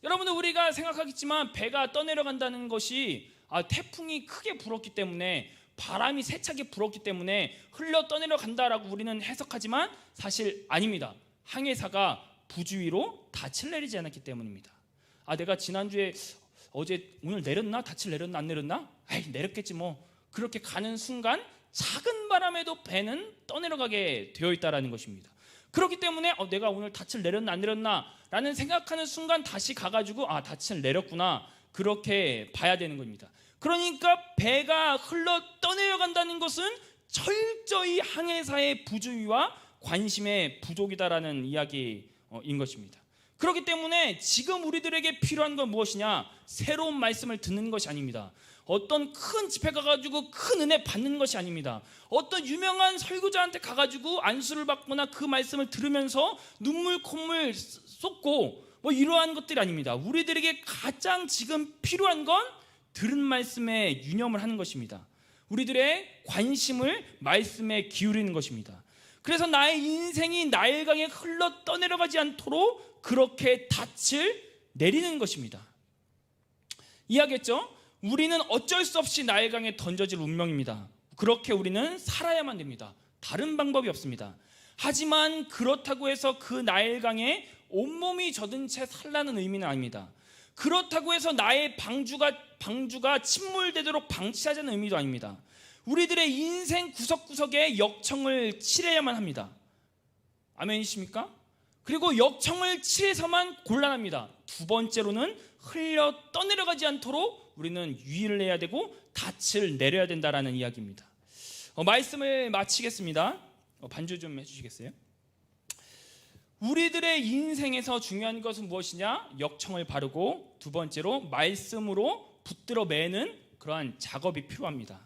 여러분들 우리가 생각하겠지만 배가 떠내려간다는 것이 태풍이 크게 불었기 때문에 바람이 세차게 불었기 때문에 흘러 떠내려간다라고 우리는 해석하지만 사실 아닙니다. 항해사가 부주의로 닻을 내리지 않았기 때문입니다. 내가 지난주에 오늘 내렸나? 닻을 내렸나 안 내렸나? 내렸겠지 뭐. 그렇게 가는 순간 작은 바람에도 배는 떠내려가게 되어 있다라는 것입니다. 그렇기 때문에 내가 오늘 닻을 내렸나 안 내렸나 라는 생각하는 순간 다시 가가지고 닻을 내렸구나 그렇게 봐야 되는 겁니다. 그러니까 배가 흘러 떠내려간다는 것은 철저히 항해사의 부주의와 관심의 부족이다라는 이야기인 것입니다. 그렇기 때문에 지금 우리들에게 필요한 건 무엇이냐? 새로운 말씀을 듣는 것이 아닙니다. 어떤 큰 집회 가가지고 큰 은혜 받는 것이 아닙니다. 어떤 유명한 설교자한테 가가지고 안수를 받거나 그 말씀을 들으면서 눈물 콧물 쏟고 뭐 이러한 것들이 아닙니다. 우리들에게 가장 지금 필요한 건 들은 말씀에 유념을 하는 것입니다. 우리들의 관심을 말씀에 기울이는 것입니다. 그래서 나의 인생이 나일강에 흘러 떠내려가지 않도록 그렇게 닻을 내리는 것입니다. 이해하겠죠? 우리는 어쩔 수 없이 나일강에 던져질 운명입니다. 그렇게 우리는 살아야만 됩니다. 다른 방법이 없습니다. 하지만 그렇다고 해서 그 나일강에 온몸이 젖은 채 살라는 의미는 아닙니다. 그렇다고 해서 나의 방주가 침몰되도록 방치하자는 의미도 아닙니다. 우리들의 인생 구석구석에 역청을 칠해야만 합니다. 아멘이십니까? 그리고 역청을 칠해서만 곤란합니다. 두 번째로는 흘려 떠내려가지 않도록 우리는 유의를 해야 되고 닻을 내려야 된다라는 이야기입니다. 말씀을 마치겠습니다. 반주 좀 해주시겠어요? 우리들의 인생에서 중요한 것은 무엇이냐? 역청을 바르고 두 번째로 말씀으로 붙들어 매는 그러한 작업이 필요합니다.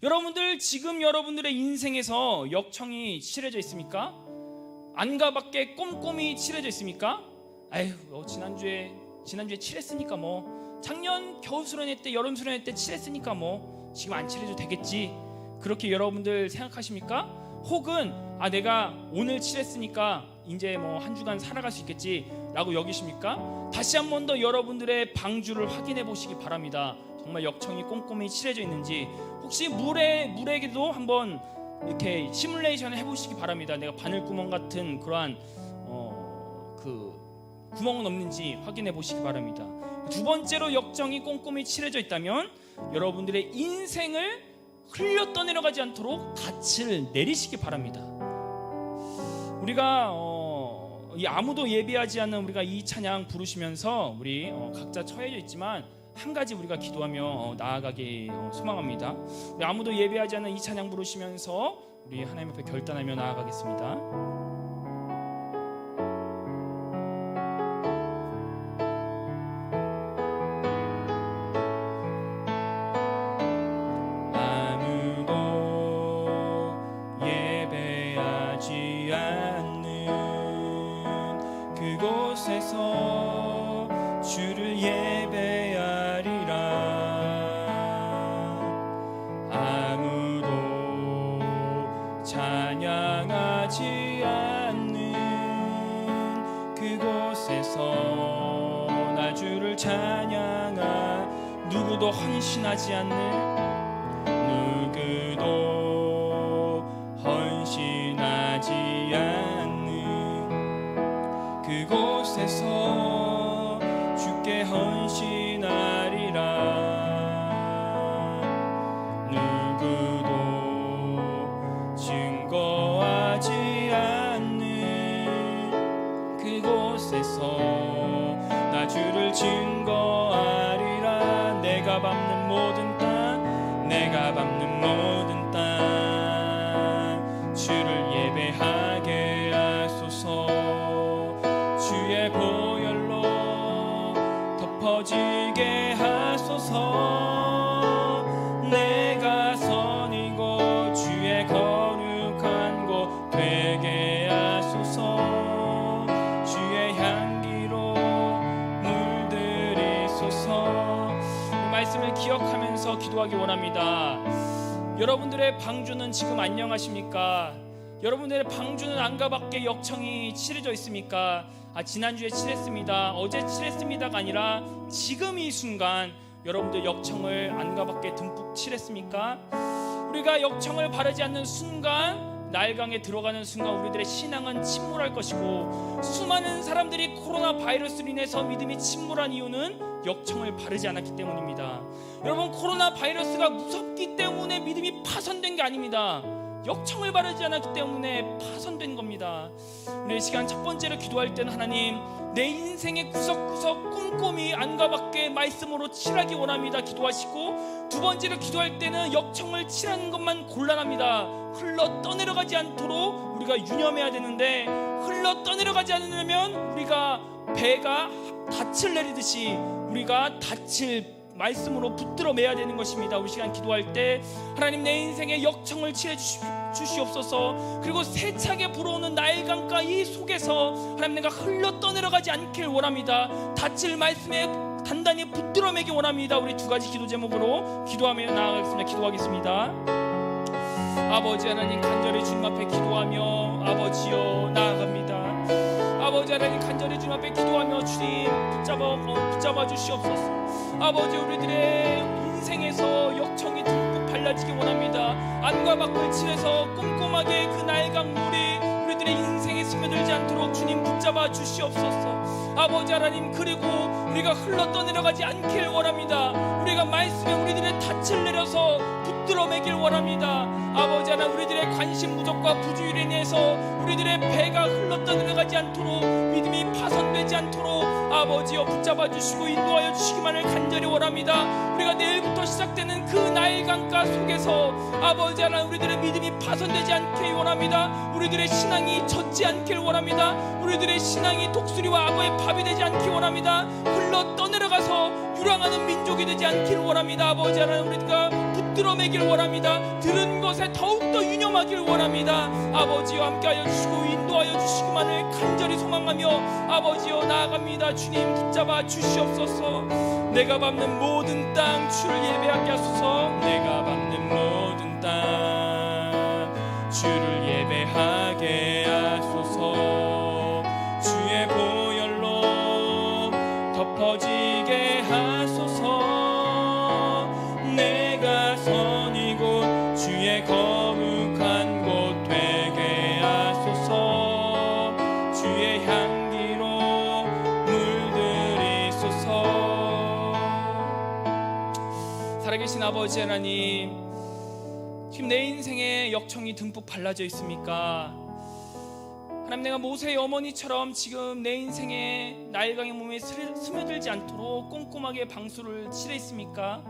여러분들 지금 여러분들의 인생에서 역청이 칠해져 있습니까? 안과 밖에 꼼꼼히 칠해져 있습니까? 지난주에 칠했으니까 뭐 작년 겨울 수련회 때 여름 수련회 때 칠했으니까 뭐 지금 안 칠해도 되겠지 그렇게 여러분들 생각하십니까? 혹은 내가 오늘 칠했으니까 이제 뭐 한 주간 살아갈 수 있겠지 라고 여기십니까? 다시 한 번 더 여러분들의 방주를 확인해 보시기 바랍니다. 정말 역청이 꼼꼼히 칠해져 있는지 혹시 물에게도 한번 이렇게 시뮬레이션을 해보시기 바랍니다. 내가 바늘구멍 같은 그러한 그 구멍은 없는지 확인해 보시기 바랍니다. 두 번째로 역청이 꼼꼼히 칠해져 있다면 여러분들의 인생을 흘려 떠내려가지 않도록 닻을 내리시기 바랍니다. 우리가 이 아무도 예비하지 않는 우리가 이 찬양 부르시면서 우리 각자 처해져 있지만 한 가지 우리가 기도하며 나아가기 소망합니다. 우리 아무도 예비하지 않는 이 찬양 부르시면서 우리 하나님 앞에 결단하며 나아가겠습니다. 찬양하지 않는 그곳에서 나 주를 찬양하 누구도 헌신하지 않는 누구도 헌신하지 않는 그곳에서 주께 헌신하리라. 누구도 증거하지 않는 그곳에서 나 주를 증거하리라. 내가 밟는 모든 땅 내가 밟는 모든 땅 주를 예배하게 하소서. 주의 보혈로 덮어지게 하소서. 내가 선이고 주의 거룩한 곳 되게 하소서. 주의 향기로 물들이소서. 이 말씀을 기억하면서 기도하기 원합니다. 여러분들의 방주는 지금 안녕하십니까? 여러분들의 방주는 안과 밖에 역청이 칠해져 있습니까? 지난주에 칠했습니다, 어제 칠했습니다가 아니라 지금 이 순간 여러분들 역청을 안과 밖에 듬뿍 칠했습니까? 우리가 역청을 바르지 않는 순간, 나일강에 들어가는 순간 우리들의 신앙은 침몰할 것이고, 수많은 사람들이 코로나 바이러스로 인해서 믿음이 침몰한 이유는 역청을 바르지 않았기 때문입니다. 여러분, 코로나 바이러스가 무섭기 때문에 믿음이 파손된 게 아닙니다. 역청을 바르지 않았기 때문에 파손된 겁니다. 우리 이 시간 첫 번째로 기도할 때는 하나님, 내 인생의 구석구석 꼼꼼히 안과 밖에 말씀으로 칠하기 원합니다 기도하시고, 두 번째로 기도할 때는 역청을 칠하는 것만 곤란합니다. 흘러 떠내려가지 않도록 우리가 유념해야 되는데, 흘러 떠내려가지 않으려면 우리가 배가 닻을 내리듯이 우리가 닻을 말씀으로 붙들어 매야 되는 것입니다. 우리 시간 기도할 때 하나님, 내 인생에 역청을 칠해 주시옵소서. 그리고 세차게 불어오는 나일강가 이 속에서 하나님, 내가 흘러 떠내려가지 않길 원합니다. 닻을 말씀에 단단히 붙들어 매기 원합니다. 우리 두 가지 기도 제목으로 기도하며 나아가겠습니다. 기도하겠습니다. 아버지 하나님, 간절히 주님 앞에 기도하며 아버지여 나아갑니다. 아버지 하나님, 간절히 주님 앞에 기도하며 주님 붙잡아 주시옵소서. 아버지, 우리들의 인생에서 역청이 듬뿍 발라지기 원합니다. 안과 밖을 칠해서 꼼꼼하게 그 나일강 물이 우리들의 인생에 스며들지 않도록 주님 붙잡아 주시옵소서. 아버지 하나님, 그리고 우리가 흘러 떠내려가지 않길 원합니다. 우리가 말씀에 우리들의 닻을 내려서 붙들어 매길 원합니다. 아버지 하나님, 우리들의 관심 부족과 부주의로 인해서 우리들의 배가 흘러 떠내려가지 않도록, 믿음이 파손되지 않도록 아버지여 붙잡아 주시고 인도하여 주시기만을 간절히 원합니다. 우리가 내일부터 시작되는 그 나일강가 속에서 아버지 하나님, 우리들의 믿음이 파손되지 않길 원합니다. 우리들의 신앙이 젖지 않길 원합니다. 우리들의 신앙이 독수리와 악어의 밥이 되지 않길 원합니다. 흘러 떠내려가서 유랑하는 민족이 되지 않길 원합니다. 아버지 하나님, 우리가 붙들어 매길 원합니다. 들은 것에 더욱더 유념하길 원합니다. 아버지여 함께하여 주시고 인도하여 주시기만을 간절히 소망하며 아버지여 나아갑니다. 주님 붙잡아 주시옵소서. 내가 밟는 모든 땅 주를 예배하게 하소서. 내가 밟는 모든 땅 주를 예배하게 하소서. 주의 보혈로 덮어지게 하소서. 내가 선이고 주의 거룩한 곳 되게 하소서. 주의 향기로 물들이소서. 살아계신 아버지 하나님, 지금 내 인생에 역청이 듬뿍 발라져 있습니까? 하나님, 내가 모세의 어머니처럼 지금 내 인생에 나일강의 몸에 스며들지 않도록 꼼꼼하게 방수를 칠해 있습니까?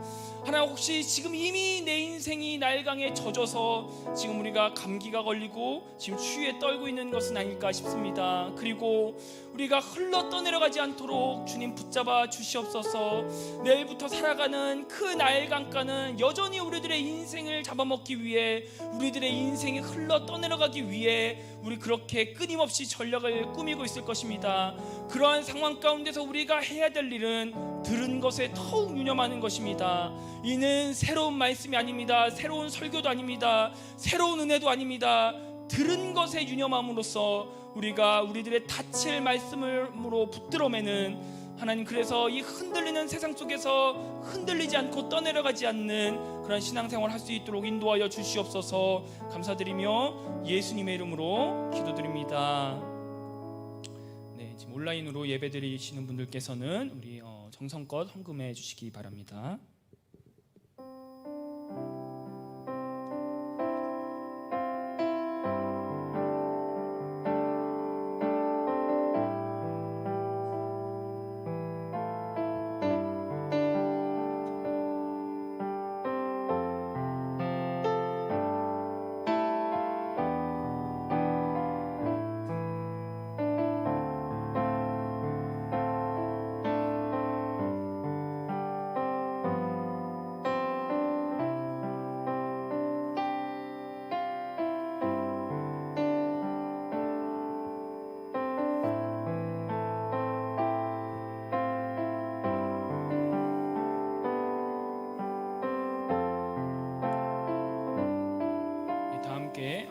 하나님, 혹시 지금 이미 내 인생이 나일강에 젖어서 지금 우리가 감기가 걸리고 지금 추위에 떨고 있는 것은 아닐까 싶습니다. 그리고 우리가 흘러 떠내려가지 않도록 주님 붙잡아 주시옵소서. 내일부터 살아가는 그 나일강가는 여전히 우리들의 인생을 잡아먹기 위해, 우리들의 인생이 흘러 떠내려가기 위해 우리 그렇게 끊임없이 전략을 꾸미고 있을 것입니다. 그러한 상황 가운데서 우리가 해야 될 일은 들은 것에 더욱 유념하는 것입니다. 이는 새로운 말씀이 아닙니다. 새로운 설교도 아닙니다. 새로운 은혜도 아닙니다. 들은 것에 유념함으로써 우리가 우리들의 닫힐 말씀으로 붙들어매는 하나님, 그래서 이 흔들리는 세상 속에서 흔들리지 않고 떠내려가지 않는 그런 신앙생활을 할 수 있도록 인도하여 주시옵소서. 감사드리며 예수님의 이름으로 기도드립니다. 네, 지금 온라인으로 예배드리시는 분들께서는 우리 정성껏 헌금해 주시기 바랍니다.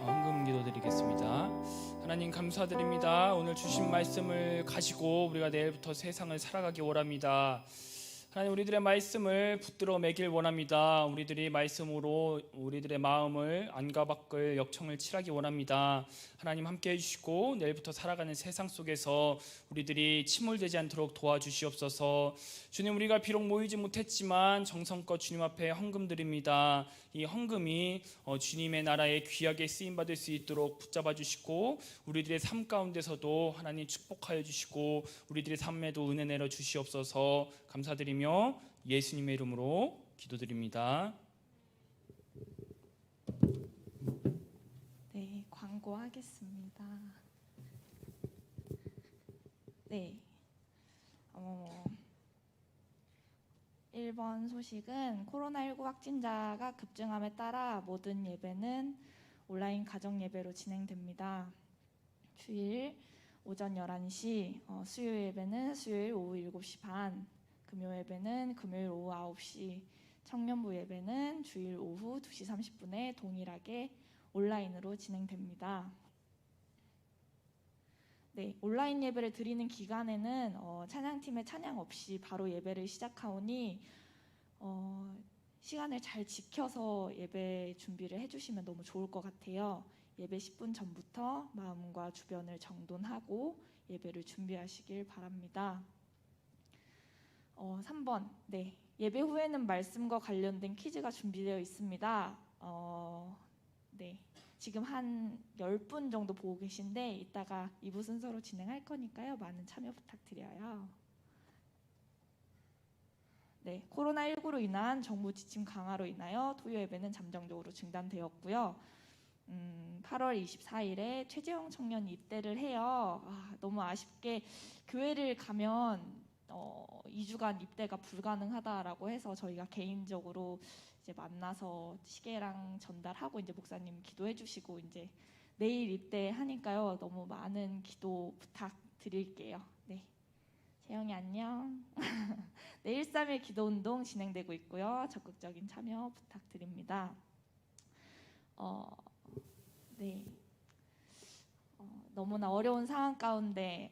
헌금 기도드리겠습니다. 하나님 감사드립니다. 오늘 주신 말씀을 가지고 우리가 내일부터 세상을 살아가기 원합니다. 하나님, 우리들의 말씀을 붙들어 매길 원합니다. 우리들이 말씀으로 우리들의 마음을 안과 밖을 역청을 칠하기 원합니다. 하나님 함께 해주시고 내일부터 살아가는 세상 속에서 우리들이 침몰되지 않도록 도와주시옵소서. 주님, 우리가 비록 모이지 못했지만 정성껏 주님 앞에 헌금 드립니다. 이 헌금이 주님의 나라에 귀하게 쓰임받을 수 있도록 붙잡아 주시고 우리들의 삶 가운데서도 하나님 축복하여 주시고 우리들의 삶에도 은혜 내려 주시옵소서. 감사드리며 예수님의 이름으로 기도드립니다. 네, 광고하겠습니다. 네, 1번 소식은 코로나19 확진자가 급증함에 따라 모든 예배는 온라인 가정 예배로 진행됩니다. 주일 오전 11시, 수요 예배는 수요일 오후 7시 반, 금요 예배는 금요일 오후 9시, 청년부 예배는 주일 오후 2시 30분에 동일하게 온라인으로 진행됩니다. 네, 온라인 예배를 드리는 기간에는 찬양팀의 찬양 없이 바로 예배를 시작하오니 시간을 잘 지켜서 예배 준비를 해주시면 너무 좋을 것 같아요. 예배 10분 전부터 마음과 주변을 정돈하고 예배를 준비하시길 바랍니다. 3번, 네, 예배 후에는 말씀과 관련된 퀴즈가 준비되어 있습니다. 네, 지금 한 10분 정도 보고 계신데 이따가 2부 순서로 진행할 거니까요. 많은 참여 부탁드려요. 네, 코로나19로 인한 정부 지침 강화로 인하여 토요 예배는 잠정적으로 중단되었고요. 8월 24일에 최재형 청년이 입대를 해요. 너무 아쉽게 교회를 가면 2주간 입대가 불가능하다라고 해서 저희가 개인적으로 이제 만나서 시계랑 전달하고 이제 목사님 기도해 주시고 이제 내일 입대하니까요. 너무 많은 기도 부탁드릴게요. 네, 재영이 안녕. 네, 131 기도 운동 진행되고 있고요. 적극적인 참여 부탁드립니다. 네, 너무나 어려운 상황 가운데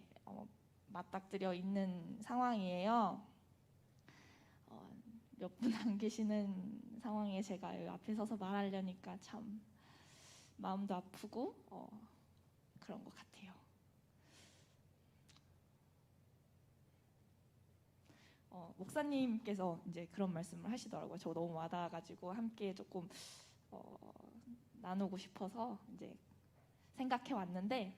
맞닥뜨려 있는 상황이에요. 몇 분 안 계시는 상황에 제가 여기 앞에 서서 말하려니까 참 마음도 아프고 그런 것 같아요. 목사님께서 이제 그런 말씀을 하시더라고요. 저 너무 와닿아가지고 함께 조금 나누고 싶어서 이제 생각해 왔는데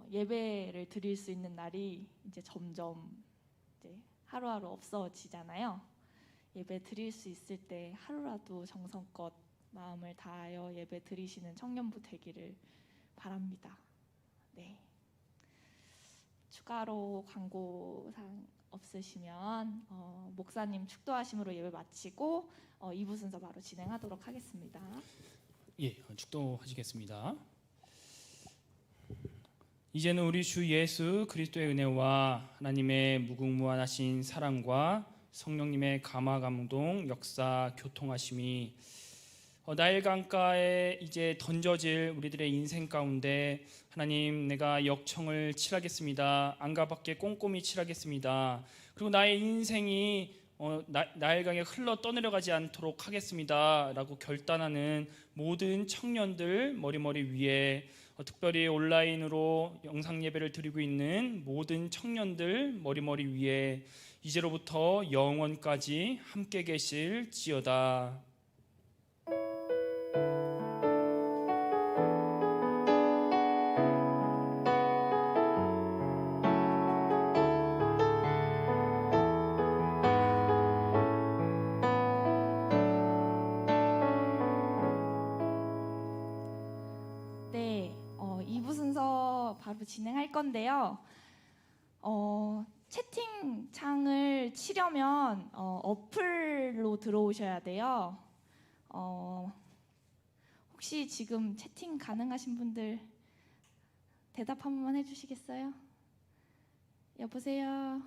예배를 드릴 수 있는 날이 이제 점점 이제 하루하루 없어지잖아요. 예배 드릴 수 있을 때 하루라도 정성껏 마음을 다하여 예배 드리시는 청년부 되기를 바랍니다. 네. 추가로 광고사항 없으시면 목사님 축도하심으로 예배 마치고 2부 순서 바로 진행하도록 하겠습니다. 예, 축도하시겠습니다. 이제는 우리 주 예수 그리스도의 은혜와 하나님의 무궁무한하신 사랑과 성령님의 감화 감동 역사 교통하심이 나일 강가에 이제 던져질 우리들의 인생 가운데 하나님, 내가 역청을 칠하겠습니다. 안가밖에 꼼꼼히 칠하겠습니다. 그리고 나의 인생이 나일강에 흘러 떠내려가지 않도록 하겠습니다 라고 결단하는 모든 청년들 머리머리 위에, 특별히 온라인으로 영상 예배를 드리고 있는 모든 청년들 머리머리 위에 이제로부터 영원까지 함께 계실지어다. 네, 2부 순서 바로 진행할 건데요. 채팅창을 치려면 어플로 들어오셔야 돼요. 혹시 지금 채팅 가능하신 분들 대답 한 번만 해주시겠어요? 여보세요?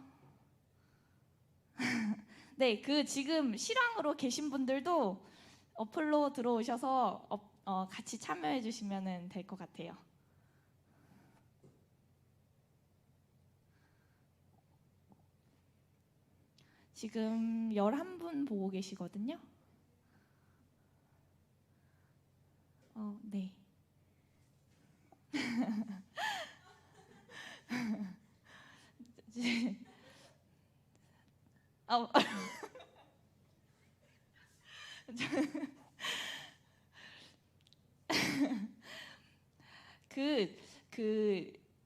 네, 지금 실황으로 계신 분들도 어플로 들어오셔서 같이 참여해 주시면 될 것 같아요. 지금 11분 보고 계시거든요. 네.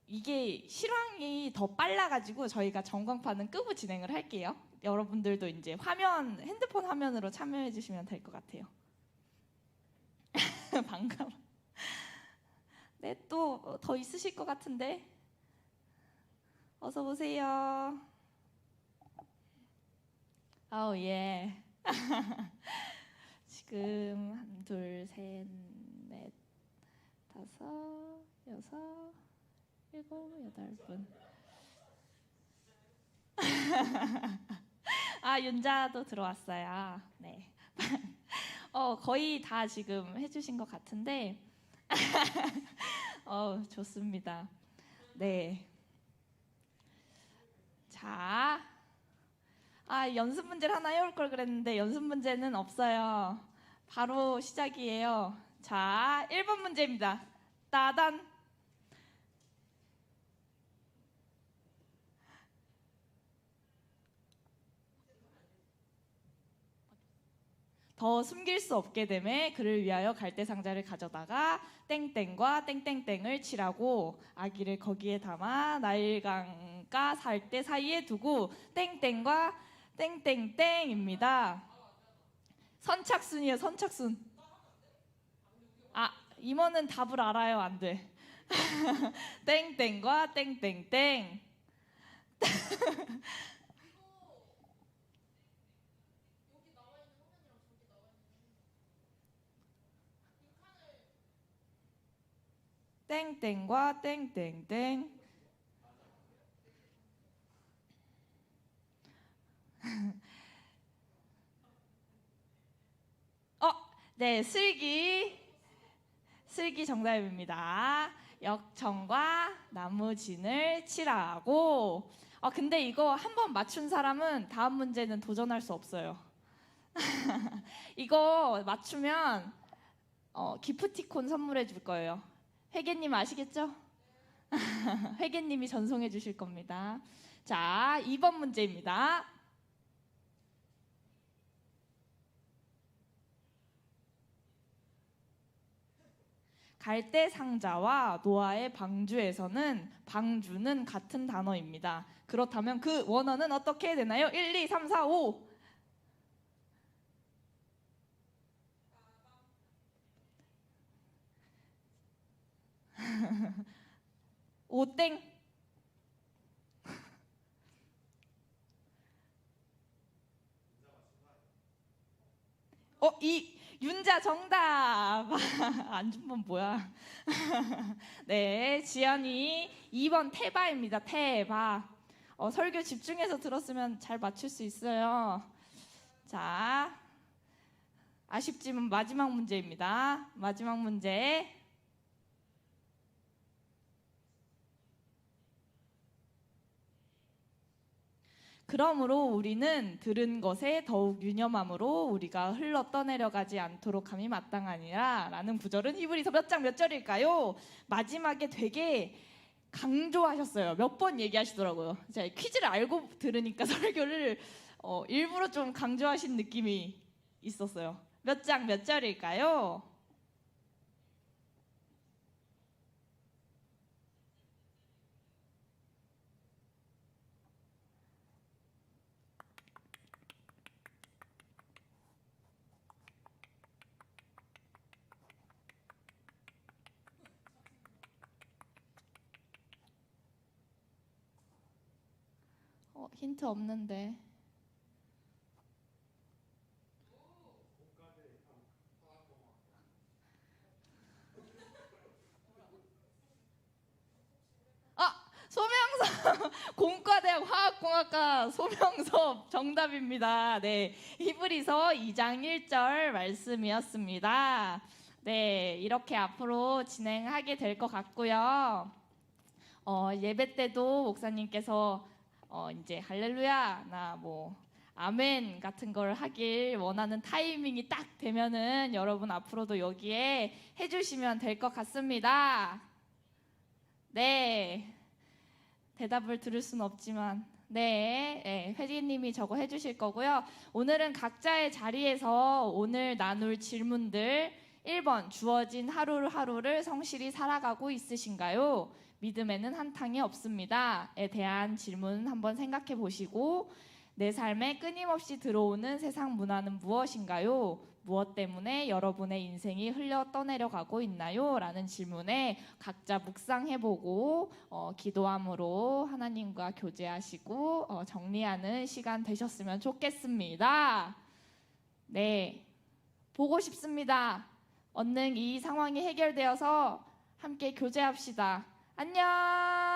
이게 실황이 더 빨라가지고 저희가 전광판은 끄고 진행을 할게요. 여러분들도 이제 핸드폰 화면으로 참여해 주시면 될 것 같아요. 반가워. 네, 또 더 있으실 것 같은데 어서 오세요. 아우 예. 지금 1, 2, 3, 4, 5, 6, 7, 8분. 윤자도 들어왔어요. 네. 거의 다 지금 해주신 것 같은데. 좋습니다. 네. 자, 연습 문제를 하나 해올 걸 그랬는데 연습 문제는 없어요. 바로 시작이에요. 자, 1번 문제입니다. 따단. 더 숨길 수 없게 됨에 그를 위하여 갈대 상자를 가져다가 땡땡과 땡땡땡을 칠하고 아기를 거기에 담아 나일강가 살대 사이에 두고 땡땡과 땡땡땡입니다. 선착순이요, 선착순. 임원은 답을 알아요, 안 돼. 땡땡과 땡땡땡. 땡땡과 땡땡땡. 네, 슬기 정답입니다. 역청과 나무진을 칠하고. 근데 이거 한 번 맞춘 사람은 다음 문제는 도전할 수 없어요. 이거 맞추면 기프티콘 선물해 줄 거예요. 회계님 아시겠죠? 회계님이 전송해 주실 겁니다. 자, 2번 문제입니다. 갈대 상자와 노아의 방주에서는 방주는 같은 단어입니다. 그렇다면 그 원어는 어떻게 되나요? 1, 2, 3, 4, 5. 오땡. 윤자 정답. 안 준 건 뭐야? 네, 지연이 2번 태바입니다. 태바. 설교 집중해서 들었으면 잘 맞출 수 있어요. 자, 아쉽지만 마지막 문제입니다. 마지막 문제. 그러므로 우리는 들은 것에 더욱 유념함으로 우리가 흘러 떠내려가지 않도록 함이 마땅하니라 라는 구절은 히브리서 몇 장 몇 절일까요? 마지막에 되게 강조하셨어요. 몇 번 얘기하시더라고요. 제가 퀴즈를 알고 들으니까 설교를 일부러 좀 강조하신 느낌이 있었어요. 몇 장 몇 절일까요? 힌트 없는데. 소명섭 공과대학 화학공학과 소명섭 정답입니다. 네, 히브리서 2장 1절 말씀이었습니다. 네, 이렇게 앞으로 진행하게 될 것 같고요. 예배 때도 목사님께서 이제 할렐루야 나 뭐 아멘 같은 걸 하길 원하는 타이밍이 딱 되면은 여러분 앞으로도 여기에 해주시면 될 것 같습니다. 네, 대답을 들을 수는 없지만 네, 회장님이 저거 해주실 거고요. 오늘은 각자의 자리에서 오늘 나눌 질문들 1번 주어진 하루하루를 성실히 살아가고 있으신가요? 믿음에는 한탕이 없습니다에 대한 질문 한번 생각해 보시고 내 삶에 끊임없이 들어오는 세상 문화는 무엇인가요? 무엇 때문에 여러분의 인생이 흘러 떠내려가고 있나요? 라는 질문에 각자 묵상해보고 기도함으로 하나님과 교제하시고 정리하는 시간 되셨으면 좋겠습니다. 네, 보고 싶습니다. 얼른 이 상황이 해결되어서 함께 교제합시다. 안녕.